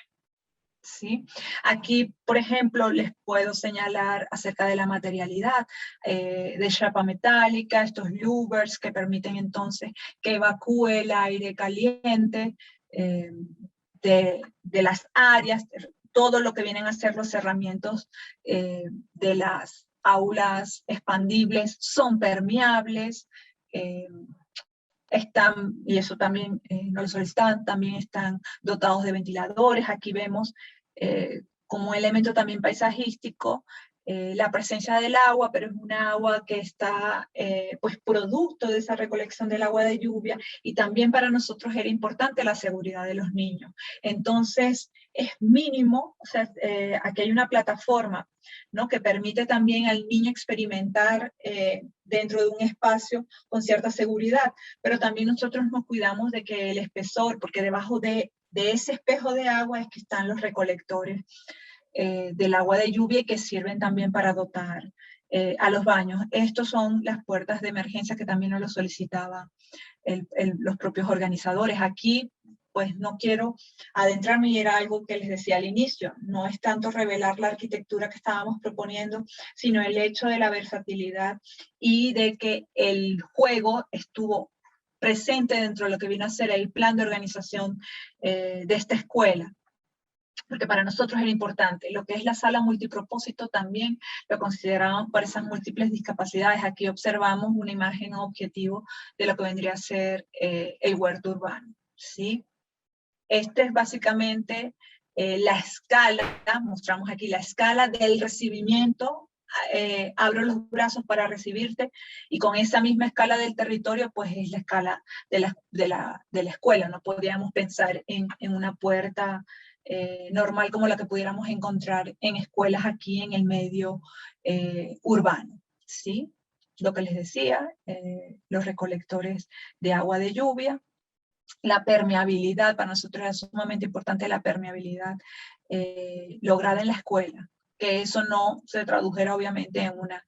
¿Sí? Aquí, por ejemplo, les puedo señalar acerca de la materialidad de chapa metálica, estos louvers que permiten entonces que evacúe el aire caliente de las áreas, todo lo que vienen a ser los cerramientos de las aulas expandibles son permeables, están, y eso también nos lo solicitan, también están dotados de ventiladores. Aquí vemos como elemento también paisajístico la presencia del agua, pero es un agua que está pues producto de esa recolección del agua de lluvia, y también para nosotros era importante la seguridad de los niños. Entonces es mínimo, o sea, aquí hay una plataforma, ¿no?, que permite también al niño experimentar dentro de un espacio con cierta seguridad, pero también nosotros nos cuidamos de que el espesor, porque debajo de ese espejo de agua es que están los recolectores del agua de lluvia y que sirven también para dotar a los baños. Estos son las puertas de emergencia que también nos lo solicitaban los propios organizadores. Aquí pues no quiero adentrarme, y era algo que les decía al inicio, no es tanto revelar la arquitectura que estábamos proponiendo, sino el hecho de la versatilidad y de que el juego estuvo presente dentro de lo que viene a ser el plan de organización de esta escuela. Porque para nosotros era importante. Lo que es la sala multipropósito también lo consideramos para esas múltiples discapacidades. Aquí observamos una imagen objetivo de lo que vendría a ser el huerto urbano, ¿sí? Este es básicamente la escala, mostramos aquí la escala del recibimiento. Abro los brazos para recibirte, y con esa misma escala del territorio, pues es la escala de la escuela. No podríamos pensar en una puerta normal como la que pudiéramos encontrar en escuelas aquí en el medio urbano, ¿sí? Lo que les decía, los recolectores de agua de lluvia, la permeabilidad, para nosotros es sumamente importante la permeabilidad lograda en la escuela, que eso no se tradujera obviamente en una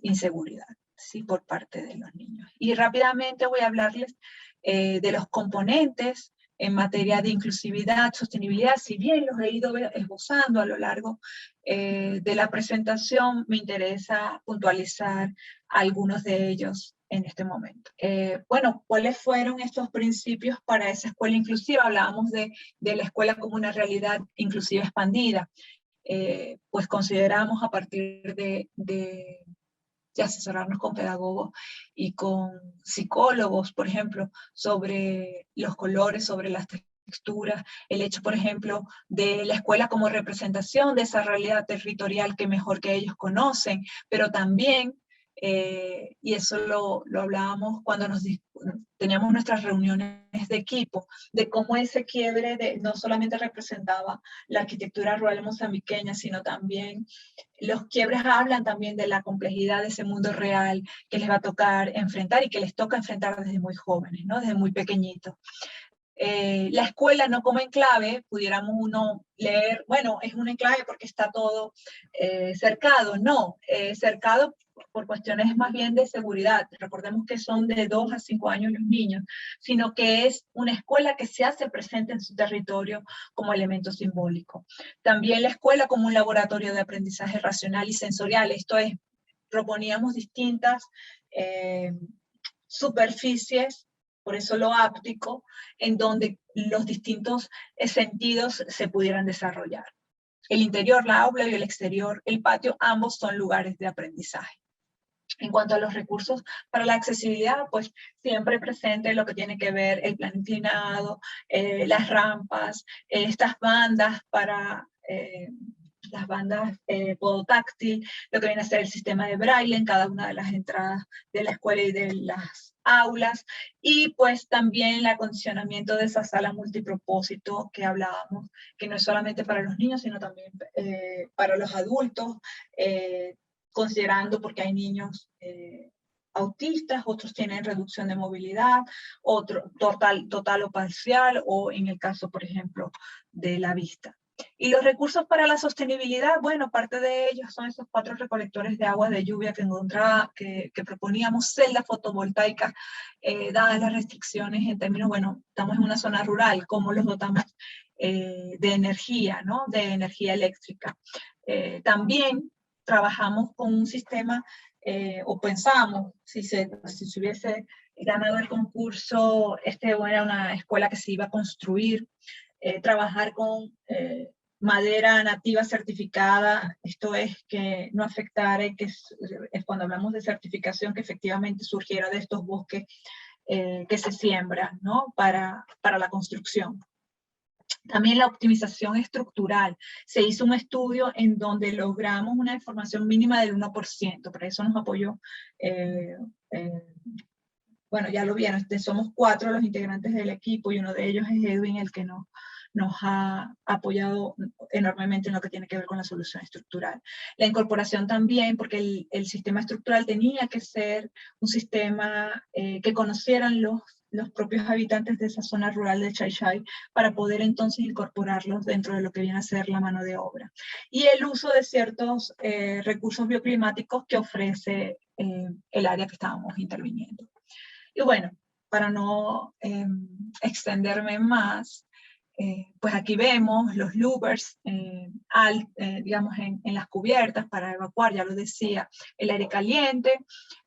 inseguridad, ¿sí? Por parte de los niños. Y rápidamente voy a hablarles de los componentes en materia de inclusividad, sostenibilidad. Si bien los he ido esbozando a lo largo de la presentación, me interesa puntualizar algunos de ellos en este momento. Bueno, ¿cuáles fueron estos principios para esa escuela inclusiva? Hablábamos de la escuela como una realidad inclusiva expandida. Pues consideramos a partir de asesorarnos con pedagogos y con psicólogos, por ejemplo, sobre los colores, sobre las texturas, el hecho, por ejemplo, de la escuela como representación de esa realidad territorial que mejor que ellos conocen, pero también, y eso lo hablábamos cuando teníamos nuestras reuniones de equipo, de cómo ese quiebre no solamente representaba la arquitectura rural mozambiqueña, sino también los quiebres hablan también de la complejidad de ese mundo real que les va a tocar enfrentar y que les toca enfrentar desde muy jóvenes, ¿no? Desde muy pequeñitos. La escuela no como enclave, pudiéramos uno leer, bueno, es un enclave porque está todo cercado. No, cercado por cuestiones más bien de seguridad. Recordemos que son de 2 a 5 años los niños, sino que es una escuela que se hace presente en su territorio como elemento simbólico. También la escuela como un laboratorio de aprendizaje racional y sensorial. Esto es, proponíamos distintas superficies, por eso lo áptico, en donde los distintos sentidos se pudieran desarrollar. El interior, la aula, y el exterior, el patio, ambos son lugares de aprendizaje. En cuanto a los recursos para la accesibilidad, pues siempre presente lo que tiene que ver el plan inclinado, las rampas, estas bandas para las bandas podotáctil, lo que viene a ser el sistema de braille en cada una de las entradas de la escuela y de las aulas, y pues también el acondicionamiento de esa sala multipropósito que hablábamos, que no es solamente para los niños, sino también para los adultos, considerando porque hay niños autistas, otros tienen reducción de movilidad, otro total o parcial, o en el caso, por ejemplo, de la vista. Y los recursos para la sostenibilidad, bueno, parte de ellos son esos 4 recolectores de agua de lluvia que proponíamos, celdas fotovoltaicas, dadas las restricciones en términos, bueno, estamos en una zona rural, ¿cómo los dotamos de energía, ¿no? De energía eléctrica? También trabajamos con un sistema, o pensamos, si se hubiese ganado el concurso, era una escuela que se iba a construir, trabajar con madera nativa certificada, esto es que no afectara, y que es cuando hablamos de certificación, que efectivamente surgiera de estos bosques que se siembran, ¿no? para la construcción. También la optimización estructural. Se hizo un estudio en donde logramos una deformación mínima del 1%, para eso nos apoyó, bueno, ya lo vieron, somos 4 los integrantes del equipo y uno de ellos es Edwin, el que nos ha apoyado enormemente en lo que tiene que ver con la solución estructural. La incorporación también, porque el sistema estructural tenía que ser un sistema que conocieran los propios habitantes de esa zona rural de Xai-Xai para poder entonces incorporarlos dentro de lo que viene a ser la mano de obra. Y el uso de ciertos recursos bioclimáticos que ofrece el área que estábamos interviniendo. Y bueno, para no extenderme más, pues aquí vemos los louvers, digamos, en las cubiertas para evacuar, ya lo decía, el aire caliente,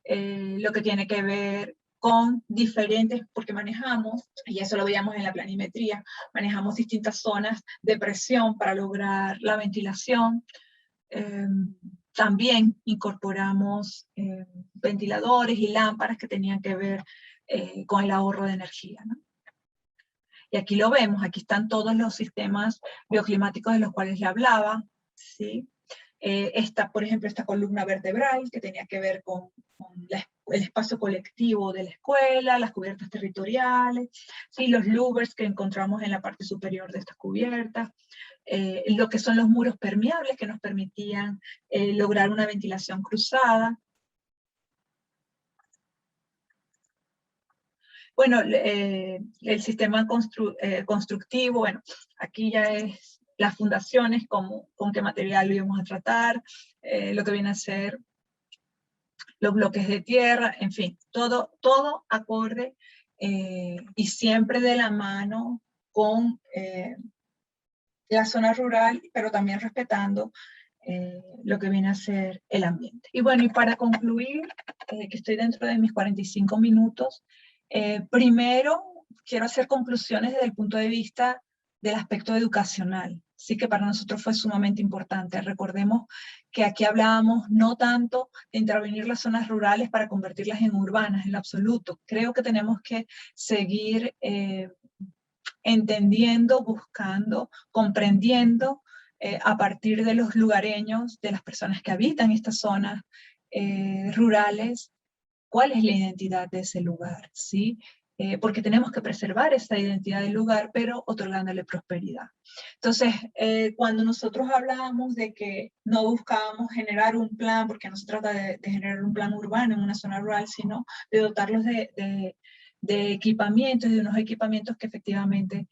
lo que tiene que ver con diferentes, porque manejamos, y eso lo veíamos en la planimetría, manejamos distintas zonas de presión para lograr la ventilación. También incorporamos ventiladores y lámparas que tenían que ver con el ahorro de energía, ¿no? Y aquí lo vemos, aquí están todos los sistemas bioclimáticos de los cuales le hablaba, ¿sí? Por ejemplo, esta columna vertebral que tenía que ver con el espacio colectivo de la escuela, las cubiertas territoriales, ¿sí? Los louvers que encontramos en la parte superior de estas cubiertas, lo que son los muros permeables que nos permitían lograr una ventilación cruzada. Bueno, el sistema constructivo, bueno, aquí ya es las fundaciones, con qué material lo íbamos a tratar, lo que viene a ser los bloques de tierra, en fin, todo acorde y siempre de la mano con la zona rural, pero también respetando lo que viene a ser el ambiente. Y bueno, y para concluir, que estoy dentro de mis 45 minutos, primero quiero hacer conclusiones desde el punto de vista del aspecto educacional. Sí que para nosotros fue sumamente importante. Recordemos que aquí hablábamos no tanto de intervenir las zonas rurales para convertirlas en urbanas, en lo absoluto. Creo que tenemos que seguir entendiendo, buscando, comprendiendo a partir de los lugareños, de las personas que habitan estas zonas rurales, cuál es la identidad de ese lugar, ¿sí? Porque tenemos que preservar esa identidad del lugar, pero otorgándole prosperidad. Entonces, cuando nosotros hablábamos de que no buscábamos generar un plan, porque no se trata de generar un plan urbano en una zona rural, sino de dotarlos de equipamientos, de unos equipamientos que efectivamente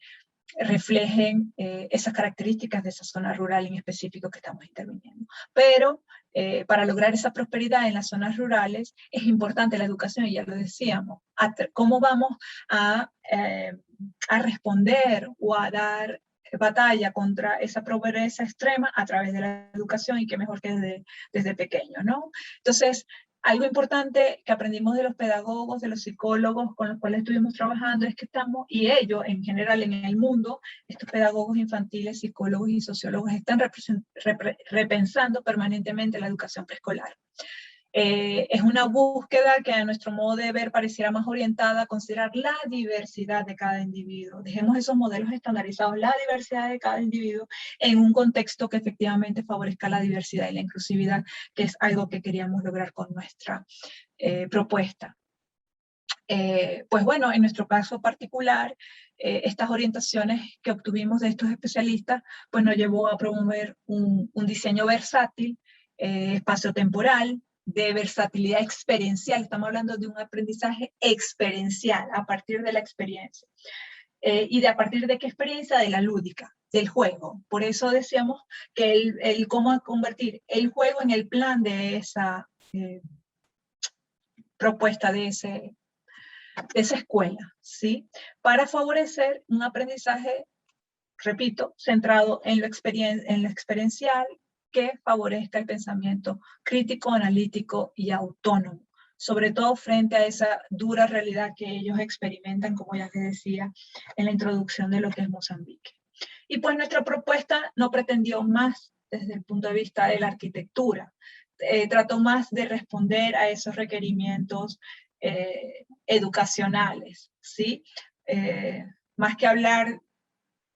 reflejen esas características de esa zona rural en específico que estamos interviniendo. Pero para lograr esa prosperidad en las zonas rurales es importante la educación, y ya lo decíamos, cómo vamos a responder o a dar batalla contra esa pobreza extrema a través de la educación, y qué mejor que desde pequeño, ¿no? Entonces, algo importante que aprendimos de los pedagogos, de los psicólogos con los cuales estuvimos trabajando, es que estamos, y ellos en general en el mundo, estos pedagogos infantiles, psicólogos y sociólogos están repensando permanentemente la educación preescolar. Es una búsqueda que a nuestro modo de ver pareciera más orientada a considerar la diversidad de cada individuo. Dejemos esos modelos estandarizados, la diversidad de cada individuo, en un contexto que efectivamente favorezca la diversidad y la inclusividad, que es algo que queríamos lograr con nuestra propuesta. Pues bueno, en nuestro caso particular, estas orientaciones que obtuvimos de estos especialistas, pues nos llevó a promover un diseño versátil, espaciotemporal, de versatilidad experiencial. Estamos hablando de un aprendizaje experiencial, a partir de la experiencia. Y a partir de qué experiencia, de la lúdica, del juego. Por eso decíamos que el cómo convertir el juego en el plan de esa propuesta, de esa escuela, ¿sí? Para favorecer un aprendizaje, repito, centrado en lo experiencial, que favorezca el pensamiento crítico, analítico y autónomo, sobre todo frente a esa dura realidad que ellos experimentan, como ya les decía, en la introducción de lo que es Mozambique. Y pues nuestra propuesta no pretendió más desde el punto de vista de la arquitectura, trató más de responder a esos requerimientos educacionales, ¿sí? Más que hablar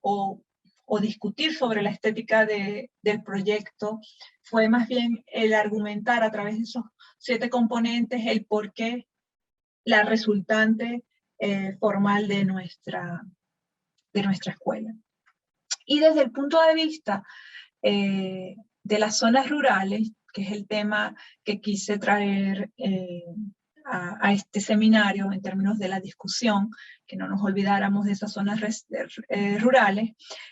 o discutir sobre la estética del proyecto, fue más bien el argumentar a través de esos 7 componentes el por qué la resultante formal de nuestra escuela. Y desde el punto de vista de las zonas rurales, que es el tema que quise traer a este seminario en términos de la discusión, que no nos olvidáramos de esas zonas rurales,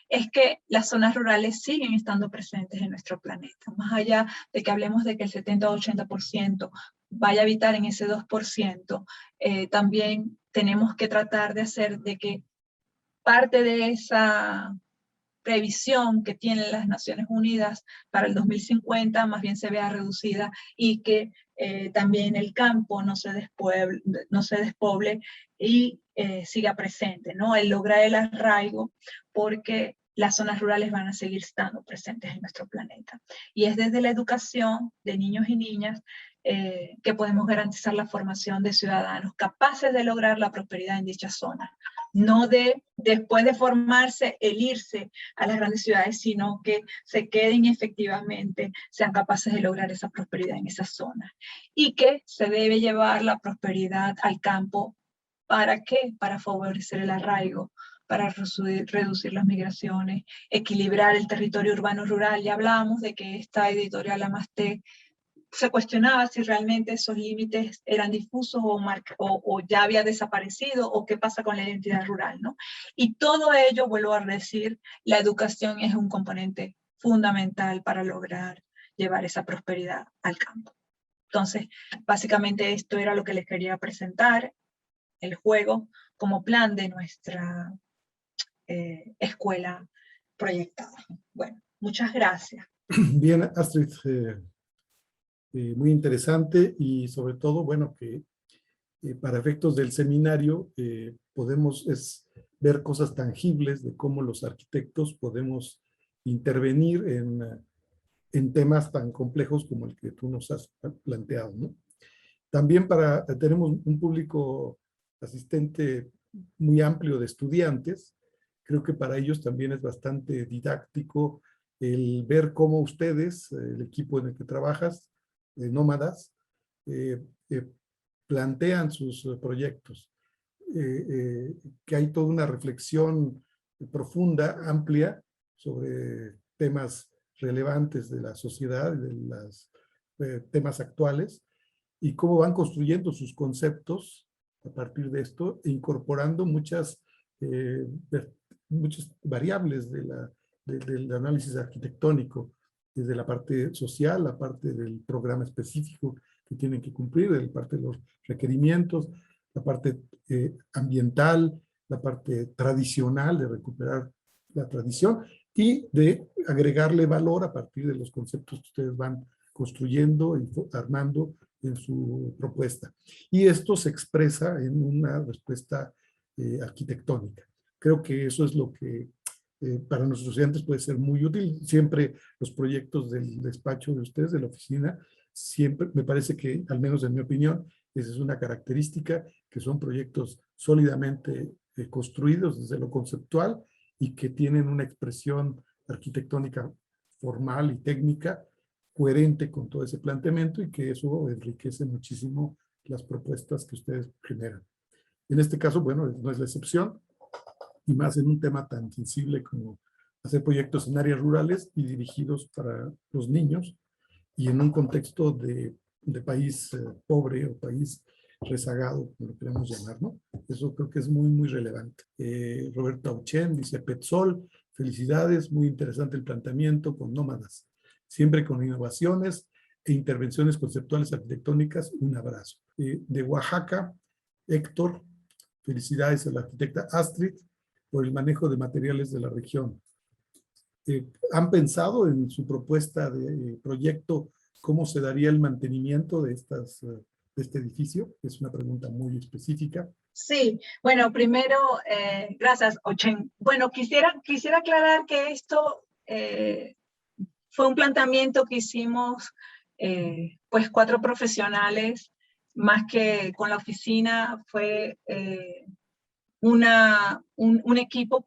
es que las zonas rurales siguen estando presentes en nuestro planeta. Más allá de que hablemos de que el 70 o 80% vaya a habitar en ese 2%, también tenemos que tratar de hacer de que parte de esa previsión que tienen las Naciones Unidas para el 2050 más bien se vea reducida y que también el campo no se despoble y siga presente, ¿no? El lograr el arraigo, porque las zonas rurales van a seguir estando presentes en nuestro planeta. Y es desde la educación de niños y niñas que podemos garantizar la formación de ciudadanos capaces de lograr la prosperidad en dichas zonas. No después de formarse, el irse a las grandes ciudades, sino que se queden y efectivamente sean capaces de lograr esa prosperidad en esas zonas. Y que se debe llevar la prosperidad al campo. ¿Para qué? Para favorecer el arraigo, para reducir las migraciones, equilibrar el territorio urbano-rural. Ya hablábamos de que esta editorial Amasté se cuestionaba si realmente esos límites eran difusos o ya había desaparecido, o qué pasa con la identidad rural, ¿no? Y todo ello, vuelvo a decir, la educación es un componente fundamental para lograr llevar esa prosperidad al campo. Entonces, básicamente esto era lo que les quería presentar, el juego como plan de nuestra escuela proyectada. Bueno, muchas gracias. Bien, Astrid, muy interesante, y sobre todo, bueno, que para efectos del seminario podemos ver cosas tangibles de cómo los arquitectos podemos intervenir en temas tan complejos como el que tú nos has planteado, ¿no? También tenemos un público asistente muy amplio de estudiantes. Creo que para ellos también es bastante didáctico el ver cómo ustedes, el equipo en el que trabajas, Nómadas, plantean sus proyectos. Que hay toda una reflexión profunda, amplia, sobre temas relevantes de la sociedad, de los temas actuales, y cómo van construyendo sus conceptos a partir de esto, incorporando muchas variables del análisis arquitectónico, desde la parte social, la parte del programa específico que tienen que cumplir, la parte de los requerimientos, la parte ambiental, la parte tradicional de recuperar la tradición y de agregarle valor a partir de los conceptos que ustedes van construyendo y armando en su propuesta. Y esto se expresa en una respuesta arquitectónica. Creo que eso es lo que para nuestros estudiantes puede ser muy útil. Siempre los proyectos del despacho de ustedes, de la oficina, siempre me parece que, al menos en mi opinión, esa es una característica, que son proyectos sólidamente construidos desde lo conceptual y que tienen una expresión arquitectónica formal y técnica coherente con todo ese planteamiento, y que eso enriquece muchísimo las propuestas que ustedes generan. En este caso, bueno, no es la excepción, y más en un tema tan sensible como hacer proyectos en áreas rurales y dirigidos para los niños, y en un contexto de país pobre o país rezagado, como lo queremos llamar, ¿no? Eso creo que es muy, muy relevante. Roberto Auchen dice: Petzol, felicidades, muy interesante el planteamiento con Nómadas. Siempre con innovaciones e intervenciones conceptuales arquitectónicas, un abrazo. De Oaxaca, Héctor, felicidades a la arquitecta Astrid por el manejo de materiales de la región. ¿Han pensado en su propuesta de proyecto cómo se daría el mantenimiento de este edificio? Es una pregunta muy específica. Sí, bueno, primero, gracias, Ochen. Bueno, quisiera aclarar que esto fue un planteamiento que hicimos pues 4 profesionales, más que con la oficina. Fue un equipo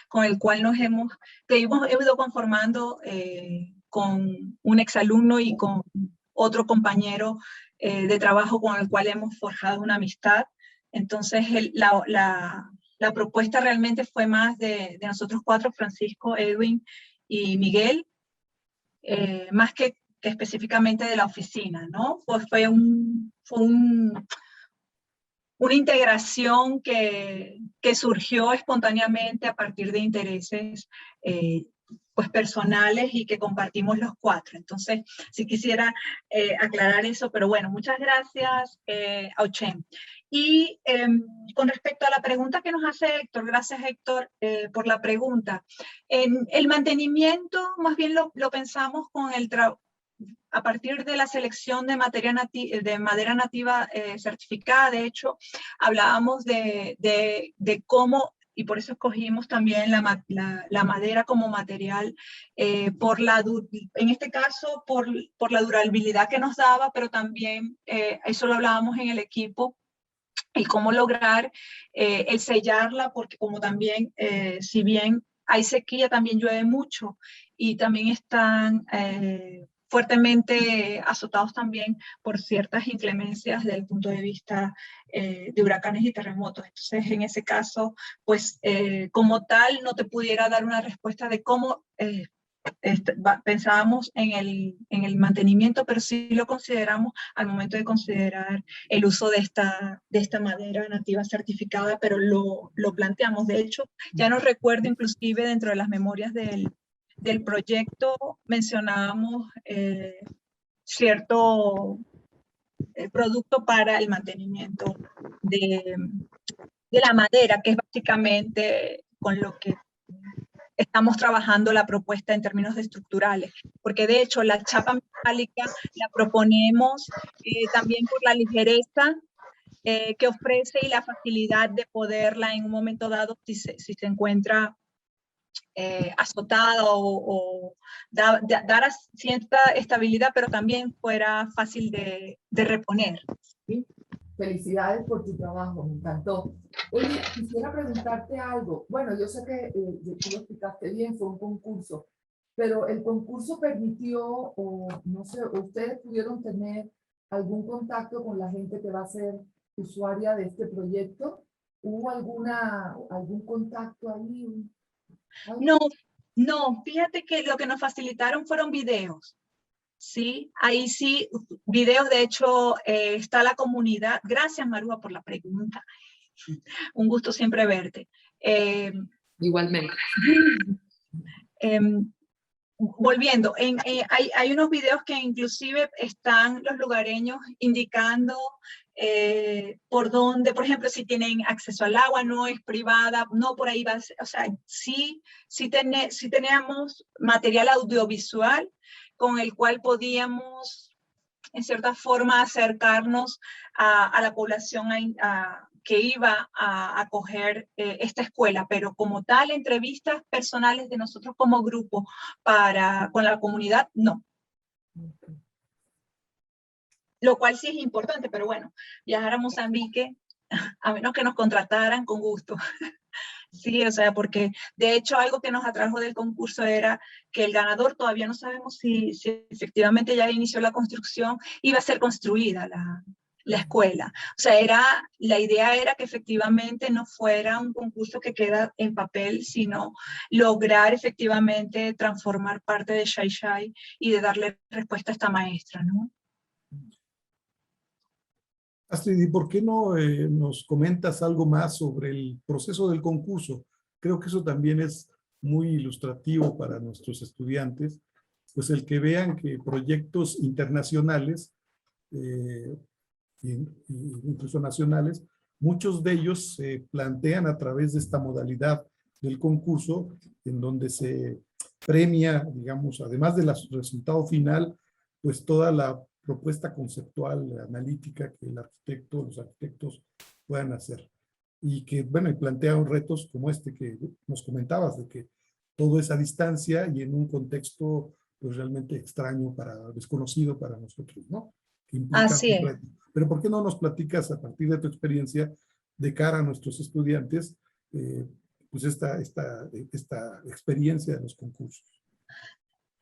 con el cual hemos ido conformando con un exalumno y con otro compañero de trabajo con el cual hemos forjado una amistad. Entonces la propuesta realmente fue más de nosotros 4, Francisco, Edwin y Miguel, más que específicamente de la oficina, ¿no? Pues fue una integración que surgió espontáneamente a partir de intereses pues personales y que compartimos los 4. Entonces, sí quisiera aclarar eso, pero bueno, muchas gracias, Auchen. Y con respecto a la pregunta que nos hace Héctor, gracias Héctor por la pregunta. El mantenimiento, más bien lo pensamos con a partir de la selección de madera nativa certificada. De hecho, hablábamos de cómo, y por eso escogimos también la madera como material, en este caso por la durabilidad que nos daba, pero también, eso lo hablábamos en el equipo, y cómo lograr el sellarla, porque como también, si bien hay sequía, también llueve mucho, y también están fuertemente azotados también por ciertas inclemencias desde el punto de vista de huracanes y terremotos. Entonces, en ese caso, pues como tal, no te pudiera dar una respuesta de cómo pensábamos en el mantenimiento, pero sí lo consideramos al momento de considerar el uso de esta madera nativa certificada, pero lo planteamos. De hecho, ya no recuerdo, inclusive dentro de las memorias del proyecto mencionábamos cierto producto para el mantenimiento de la madera, que es básicamente con lo que estamos trabajando la propuesta en términos estructurales, porque de hecho la chapa metálica la proponemos también por la ligereza que ofrece y la facilidad de poderla en un momento dado, si se encuentra azotada o dar cierta estabilidad, pero también fuera fácil de reponer. ¿Sí? Felicidades por tu trabajo, me encantó. Oye, quisiera preguntarte algo. Bueno, yo sé que tú lo explicaste bien, fue un concurso, pero el concurso permitió, o no sé, ustedes pudieron tener algún contacto con la gente que va a ser usuaria de este proyecto. ¿Hubo algún contacto ahí? No, fíjate que lo que nos facilitaron fueron videos. Sí, ahí sí, videos. De hecho, está la comunidad. Gracias, Marúa, por la pregunta. Un gusto siempre verte. Igualmente. Volviendo, hay unos videos que inclusive están los lugareños indicando por dónde, por ejemplo, si tienen acceso al agua, no es privada, no por ahí va a ser, o sea, sí teníamos material audiovisual con el cual podíamos, en cierta forma, acercarnos a la población que iba a acoger esta escuela, pero como tal, entrevistas personales de nosotros como grupo con la comunidad, no. Lo cual sí es importante, pero bueno, viajar a Mozambique, a menos que nos contrataran, con gusto. Sí, o sea, porque de hecho algo que nos atrajo del concurso era que el ganador, todavía no sabemos si efectivamente ya inició la construcción, iba a ser construida la escuela. O sea, la idea era que efectivamente no fuera un concurso que queda en papel, sino lograr efectivamente transformar parte de Xai Xai y de darle respuesta a esta maestra, ¿no? Astrid, ¿y por qué no nos comentas algo más sobre el proceso del concurso? Creo que eso también es muy ilustrativo para nuestros estudiantes, pues el que vean que proyectos internacionales, incluso nacionales, muchos de ellos se plantean a través de esta modalidad del concurso, en donde se premia, digamos, además del resultado final, pues toda la propuesta conceptual, analítica que los arquitectos puedan hacer. Y que, bueno, y plantean retos como este que nos comentabas, de que todo es a distancia y en un contexto pues realmente extraño, desconocido para nosotros, ¿no? Que implica Así un es. reto. Pero ¿por qué no nos platicas a partir de tu experiencia de cara a nuestros estudiantes, pues esta experiencia de los concursos?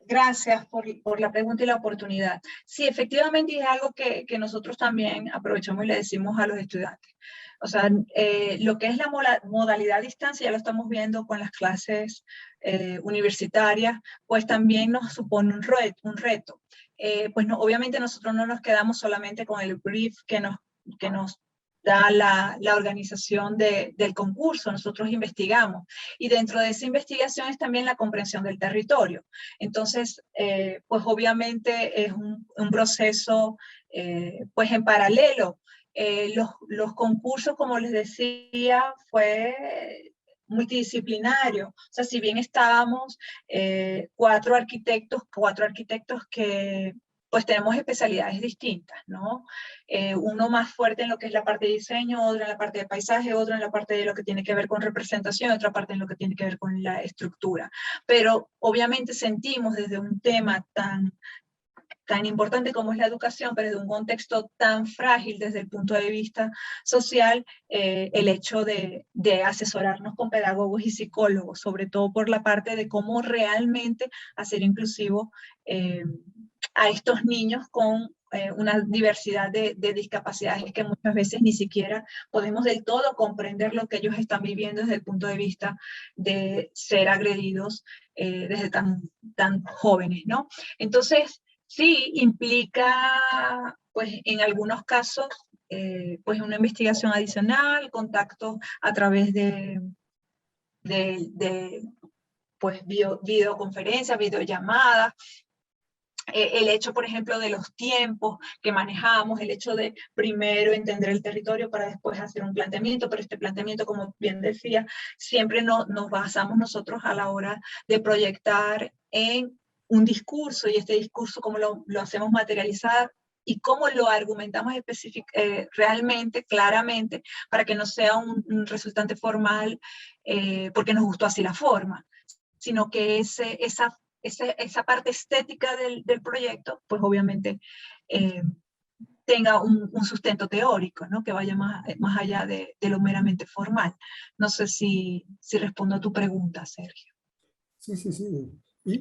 Gracias por la pregunta y la oportunidad. Sí, efectivamente es algo que nosotros también aprovechamos y le decimos a los estudiantes. O sea, lo que es la modalidad a distancia, ya lo estamos viendo con las clases universitarias, pues también nos supone un reto. Pues no, obviamente nosotros no nos quedamos solamente con el brief que nos da la organización del concurso, nosotros investigamos, y dentro de esa investigación es también la comprensión del territorio. Entonces, pues obviamente es un proceso pues en paralelo, Los concursos, como les decía, fue multidisciplinario. O sea, si bien estábamos cuatro arquitectos que pues tenemos especialidades distintas, ¿no? Uno más fuerte en lo que es la parte de diseño, otro en la parte de paisaje, otro en la parte de lo que tiene que ver con representación, otra parte en lo que tiene que ver con la estructura. Pero obviamente sentimos desde un tema tan importante como es la educación, pero desde un contexto tan frágil desde el punto de vista social, el hecho de asesorarnos con pedagogos y psicólogos, sobre todo por la parte de cómo realmente hacer inclusivo a estos niños con una diversidad de discapacidades que muchas veces ni siquiera podemos del todo comprender lo que ellos están viviendo desde el punto de vista de ser agredidos desde tan jóvenes, ¿no? Entonces, sí, implica, pues en algunos casos, pues una investigación adicional, contacto a través de pues videoconferencias, videollamadas, el hecho, por ejemplo, de los tiempos que manejamos, el hecho de primero entender el territorio para después hacer un planteamiento, pero este planteamiento, como bien decía, siempre nos basamos nosotros a la hora de proyectar en un discurso, y este discurso cómo lo hacemos materializar y cómo lo argumentamos realmente, claramente, para que no sea un resultante formal porque nos gustó así la forma, sino que esa parte estética del proyecto, pues obviamente tenga un sustento teórico, ¿no? Que vaya más allá de lo meramente formal. No sé si respondo a tu pregunta, Sergio. Sí, sí, sí.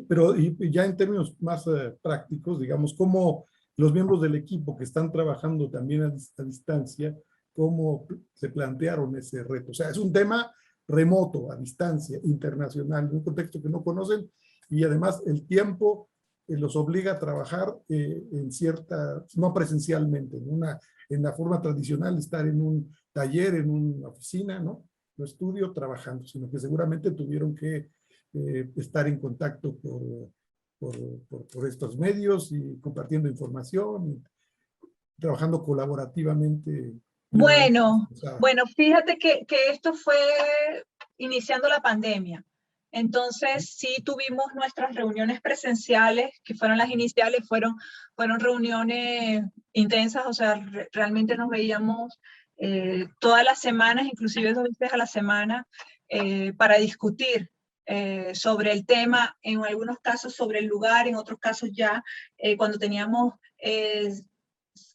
Pero ya en términos más prácticos, digamos, cómo los miembros del equipo que están trabajando también a distancia, cómo se plantearon ese reto. O sea, es un tema remoto, a distancia, internacional, en un contexto que no conocen, y además el tiempo los obliga a trabajar en cierta, no presencialmente, en la forma tradicional de estar en un taller, en una oficina, ¿no? No estudio trabajando, sino que seguramente tuvieron que estar en contacto por estos medios y compartiendo información, y trabajando colaborativamente. Bueno, fíjate que esto fue iniciando la pandemia. Entonces, sí tuvimos nuestras reuniones presenciales, que fueron las iniciales, fueron reuniones intensas, o sea, realmente nos veíamos todas las semanas, inclusive 2 veces a la semana, para discutir sobre el tema, en algunos casos sobre el lugar, en otros casos ya cuando teníamos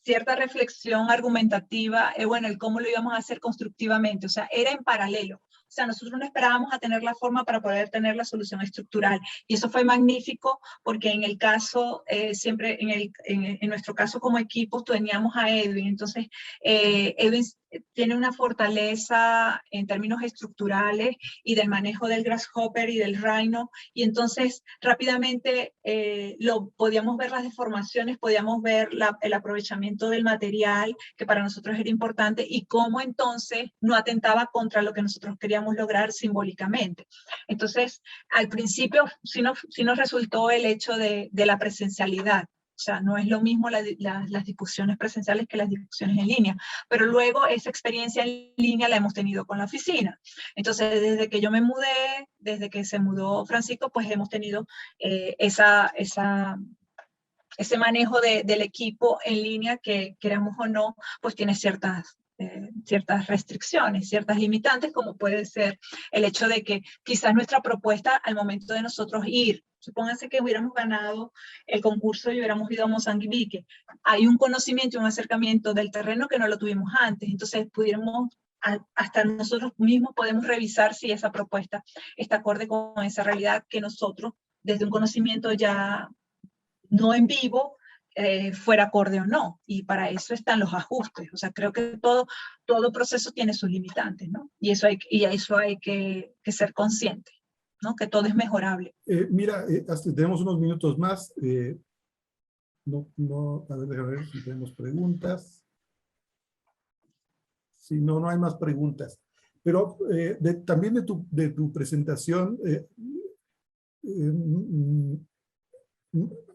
cierta reflexión argumentativa, bueno, el cómo lo íbamos a hacer constructivamente, o sea, era en paralelo. O sea, nosotros no esperábamos a tener la forma para poder tener la solución estructural. Y eso fue magnífico porque en el caso, siempre en nuestro caso como equipo, teníamos a Edwin. Entonces, Edwin tiene una fortaleza en términos estructurales y del manejo del grasshopper y del rhino. Y entonces, rápidamente podíamos ver las deformaciones, podíamos ver el aprovechamiento del material, que para nosotros era importante, y cómo entonces no atentaba contra lo que nosotros queríamos lograr simbólicamente. Entonces, al principio sí nos resultó el hecho de la presencialidad. O sea, no es lo mismo las discusiones presenciales que las discusiones en línea, pero luego esa experiencia en línea la hemos tenido con la oficina. Entonces, desde que yo me mudé, desde que se mudó Francisco, pues hemos tenido ese manejo del equipo en línea que, queramos o no, pues tiene ciertas restricciones, ciertas limitantes, como puede ser el hecho de que quizás nuestra propuesta al momento de nosotros ir, supónganse que hubiéramos ganado el concurso y hubiéramos ido a Mozambique, hay un conocimiento y un acercamiento del terreno que no lo tuvimos antes, entonces pudiéramos hasta nosotros mismos podemos revisar si esa propuesta está acorde con esa realidad que nosotros, desde un conocimiento ya no en vivo, fuera acorde o no. Y para eso están los ajustes. O sea, creo que todo proceso tiene sus limitantes, ¿no? Y eso hay que ser consciente, ¿no? Que todo es mejorable. Mira, tenemos unos minutos más. A ver, déjame ver si tenemos preguntas. Si no, no hay más preguntas. Pero también de tu presentación,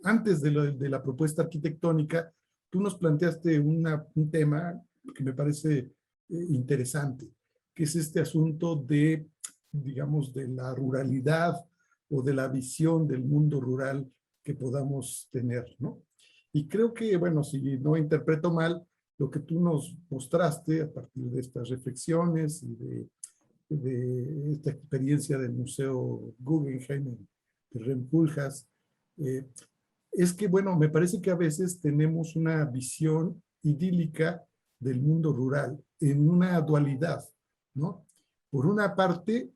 antes de la propuesta arquitectónica, tú nos planteaste un tema que me parece interesante, que es este asunto de, digamos, de la ruralidad o de la visión del mundo rural que podamos tener, ¿no? Y creo que, bueno, si no interpreto mal, lo que tú nos mostraste a partir de estas reflexiones y de esta experiencia del Museo Guggenheim de Rem Koolhaas, es que, bueno, me parece que a veces tenemos una visión idílica del mundo rural en una dualidad, ¿no? Por una parte,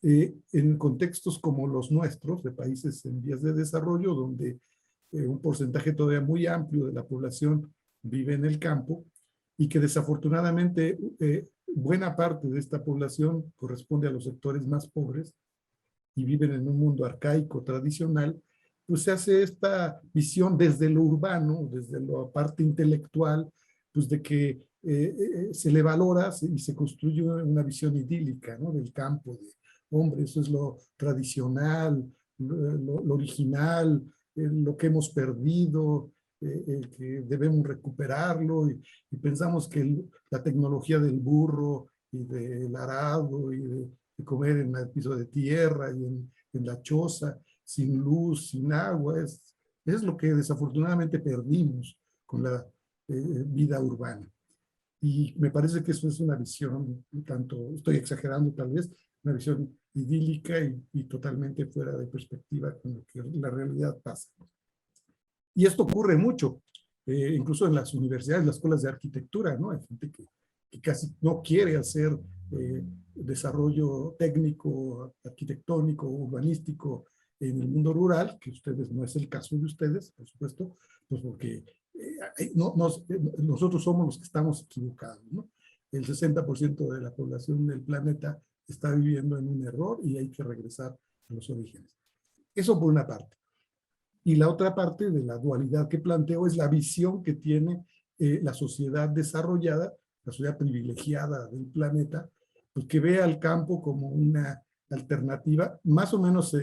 en contextos como los nuestros, de países en vías de desarrollo, donde un porcentaje todavía muy amplio de la población vive en el campo y que desafortunadamente buena parte de esta población corresponde a los sectores más pobres y viven en un mundo arcaico, tradicional, pues se hace esta visión desde lo urbano, desde la parte intelectual, pues de que se le valora y se construye una visión idílica, ¿no? Del campo, de hombre, eso es lo tradicional, lo original, lo que hemos perdido, que debemos recuperarlo y pensamos que la tecnología del burro y del arado y de comer en el piso de tierra y en la choza, sin luz, sin agua, es lo que desafortunadamente perdimos con la vida urbana. Y me parece que eso es una visión, tanto, estoy exagerando tal vez, una visión idílica y totalmente fuera de perspectiva con lo que la realidad pasa. Y esto ocurre mucho, incluso en las universidades, las escuelas de arquitectura, ¿no? Hay gente que casi no quiere hacer desarrollo técnico, arquitectónico, urbanístico en el mundo rural, que ustedes, no es el caso de ustedes, por supuesto, pues porque nosotros somos los que estamos equivocados, ¿no? El 60% de la población del planeta está viviendo en un error y hay que regresar a los orígenes. Eso por una parte. Y la otra parte de la dualidad que planteo es la visión que tiene la sociedad desarrollada, la sociedad privilegiada del planeta, pues que ve al campo como una alternativa, más o menos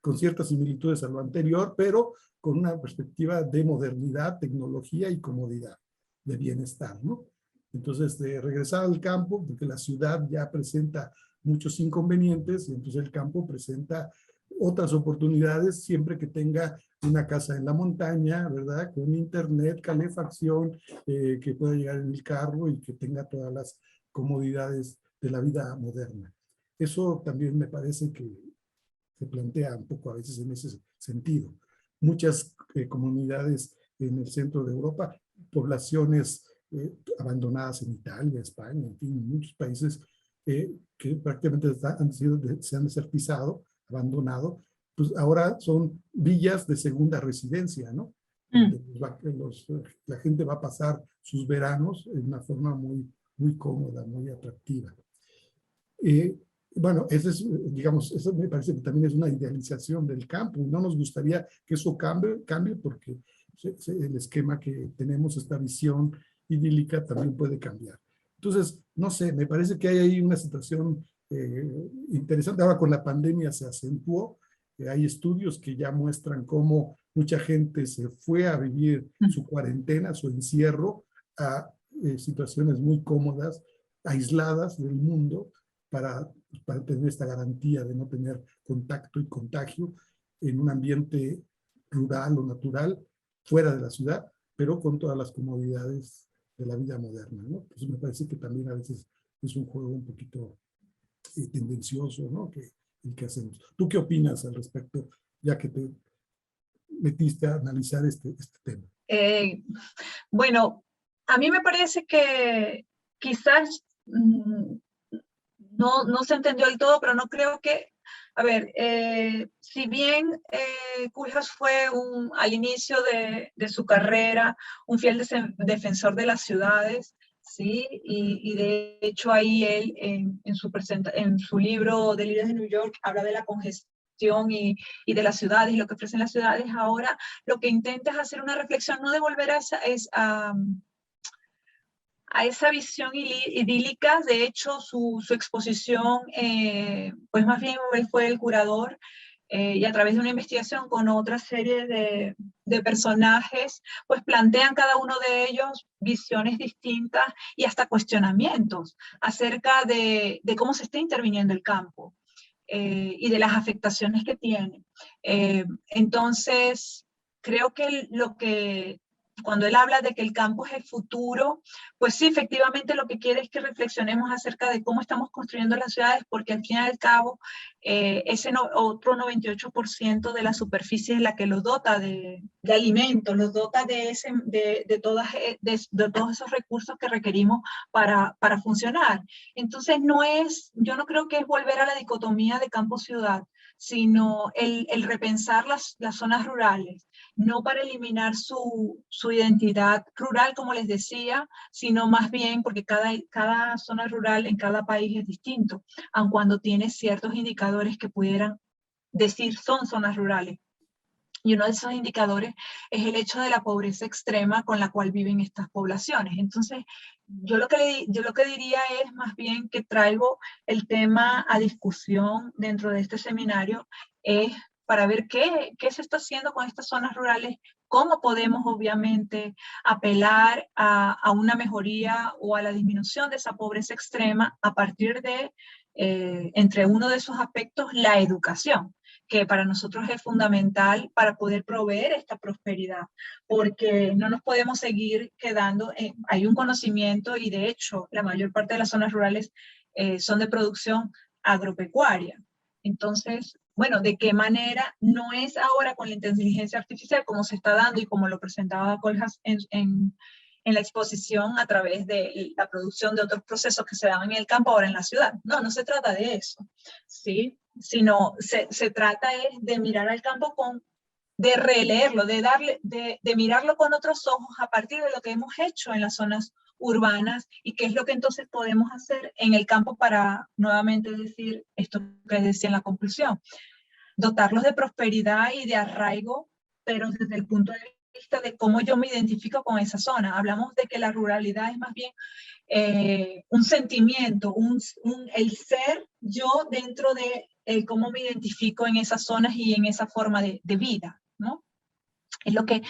con ciertas similitudes a lo anterior, pero con una perspectiva de modernidad, tecnología y comodidad, de bienestar, ¿no? Entonces, de regresar al campo, porque la ciudad ya presenta muchos inconvenientes, y entonces el campo presenta otras oportunidades siempre que tenga una casa en la montaña, ¿verdad? Con internet, calefacción, que pueda llegar en el carro y que tenga todas las comodidades de la vida moderna. Eso también me parece que se plantea un poco a veces en ese sentido. Muchas comunidades en el centro de Europa, poblaciones abandonadas en Italia, España, en fin, muchos países que prácticamente se han desertizado, abandonado, pues ahora son villas de segunda residencia, ¿no? La gente va a pasar sus veranos en una forma muy, muy cómoda, muy atractiva. Bueno, eso es, digamos, eso me parece que también es una idealización del campo. No nos gustaría que eso cambie porque el esquema que tenemos, esta visión idílica, también puede cambiar. Entonces, no sé, me parece que hay ahí una situación interesante. Ahora con la pandemia se acentuó. Hay estudios que ya muestran cómo mucha gente se fue a vivir su cuarentena, su encierro, a situaciones muy cómodas, aisladas del mundo, para tener esta garantía de no tener contacto y contagio en un ambiente rural o natural, fuera de la ciudad, pero con todas las comodidades de la vida moderna, ¿no? Pues me parece que también a veces es un juego un poquito tendencioso, ¿no? El que hacemos. ¿Tú qué opinas al respecto, ya que te metiste a analizar este tema? Bueno, a mí me parece que quizás no se entendió del todo, pero no creo que, a ver, si bien Koolhaas fue al inicio de su carrera un fiel defensor de las ciudades, ¿sí? Y de hecho ahí él en su libro Delirios de New York habla de la congestión y de las ciudades y lo que ofrecen las ciudades. Ahora lo que intenta es hacer una reflexión, no de volver a esa visión idílica. De hecho, su exposición, pues más bien él fue el curador, y a través de una investigación con otra serie de personajes, pues plantean cada uno de ellos visiones distintas y hasta cuestionamientos acerca de cómo se está interviniendo el campo y de las afectaciones que tiene. Entonces, creo que cuando él habla de que el campo es el futuro, pues sí, efectivamente lo que quiere es que reflexionemos acerca de cómo estamos construyendo las ciudades, porque al fin y al cabo, otro 98% de la superficie es la que los dota de alimentos, los dota de todos esos recursos que requerimos para funcionar. Entonces, yo no creo que es volver a la dicotomía de campo-ciudad, sino el repensar las zonas rurales, no para eliminar su identidad rural, como les decía, sino más bien porque cada zona rural en cada país es distinto, aun cuando tiene ciertos indicadores que pudieran decir son zonas rurales. Y uno de esos indicadores es el hecho de la pobreza extrema con la cual viven estas poblaciones. Entonces, yo lo que diría es más bien que traigo el tema a discusión dentro de este seminario, es para ver qué se está haciendo con estas zonas rurales, cómo podemos obviamente apelar a una mejoría o a la disminución de esa pobreza extrema a partir de, entre uno de esos aspectos, la educación, que para nosotros es fundamental para poder proveer esta prosperidad, porque no nos podemos seguir quedando, hay un conocimiento y de hecho la mayor parte de las zonas rurales son de producción agropecuaria. Entonces, bueno, ¿de qué manera? No es ahora con la inteligencia artificial como se está dando y como lo presentaba Kohlhaas en la exposición a través de la producción de otros procesos que se dan en el campo, ahora en la ciudad. No, no se trata de eso, ¿sí? Sino se trata de mirar al campo de releerlo, de mirarlo con otros ojos a partir de lo que hemos hecho en las zonas urbanas y qué es lo que entonces podemos hacer en el campo para nuevamente decir esto que decía en la conclusión, dotarlos de prosperidad y de arraigo, pero desde el punto de vista de cómo yo me identifico con esa zona. Hablamos de que la ruralidad es más bien un sentimiento, el ser yo dentro de cómo me identifico en esas zonas y en esa forma de vida, ¿no? Es lo que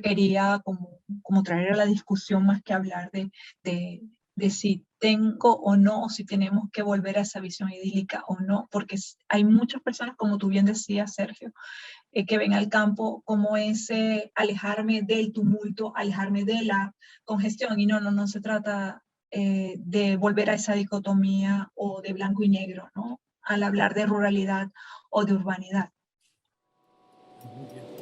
quería como traer a la discusión más que hablar de si tengo o no, o si tenemos que volver a esa visión idílica o no, porque hay muchas personas, como tú bien decías, Sergio, que ven al campo como ese alejarme del tumulto, alejarme de la congestión, y no se trata de volver a esa dicotomía o de blanco y negro, ¿no? Al hablar de ruralidad o de urbanidad. Muy bien.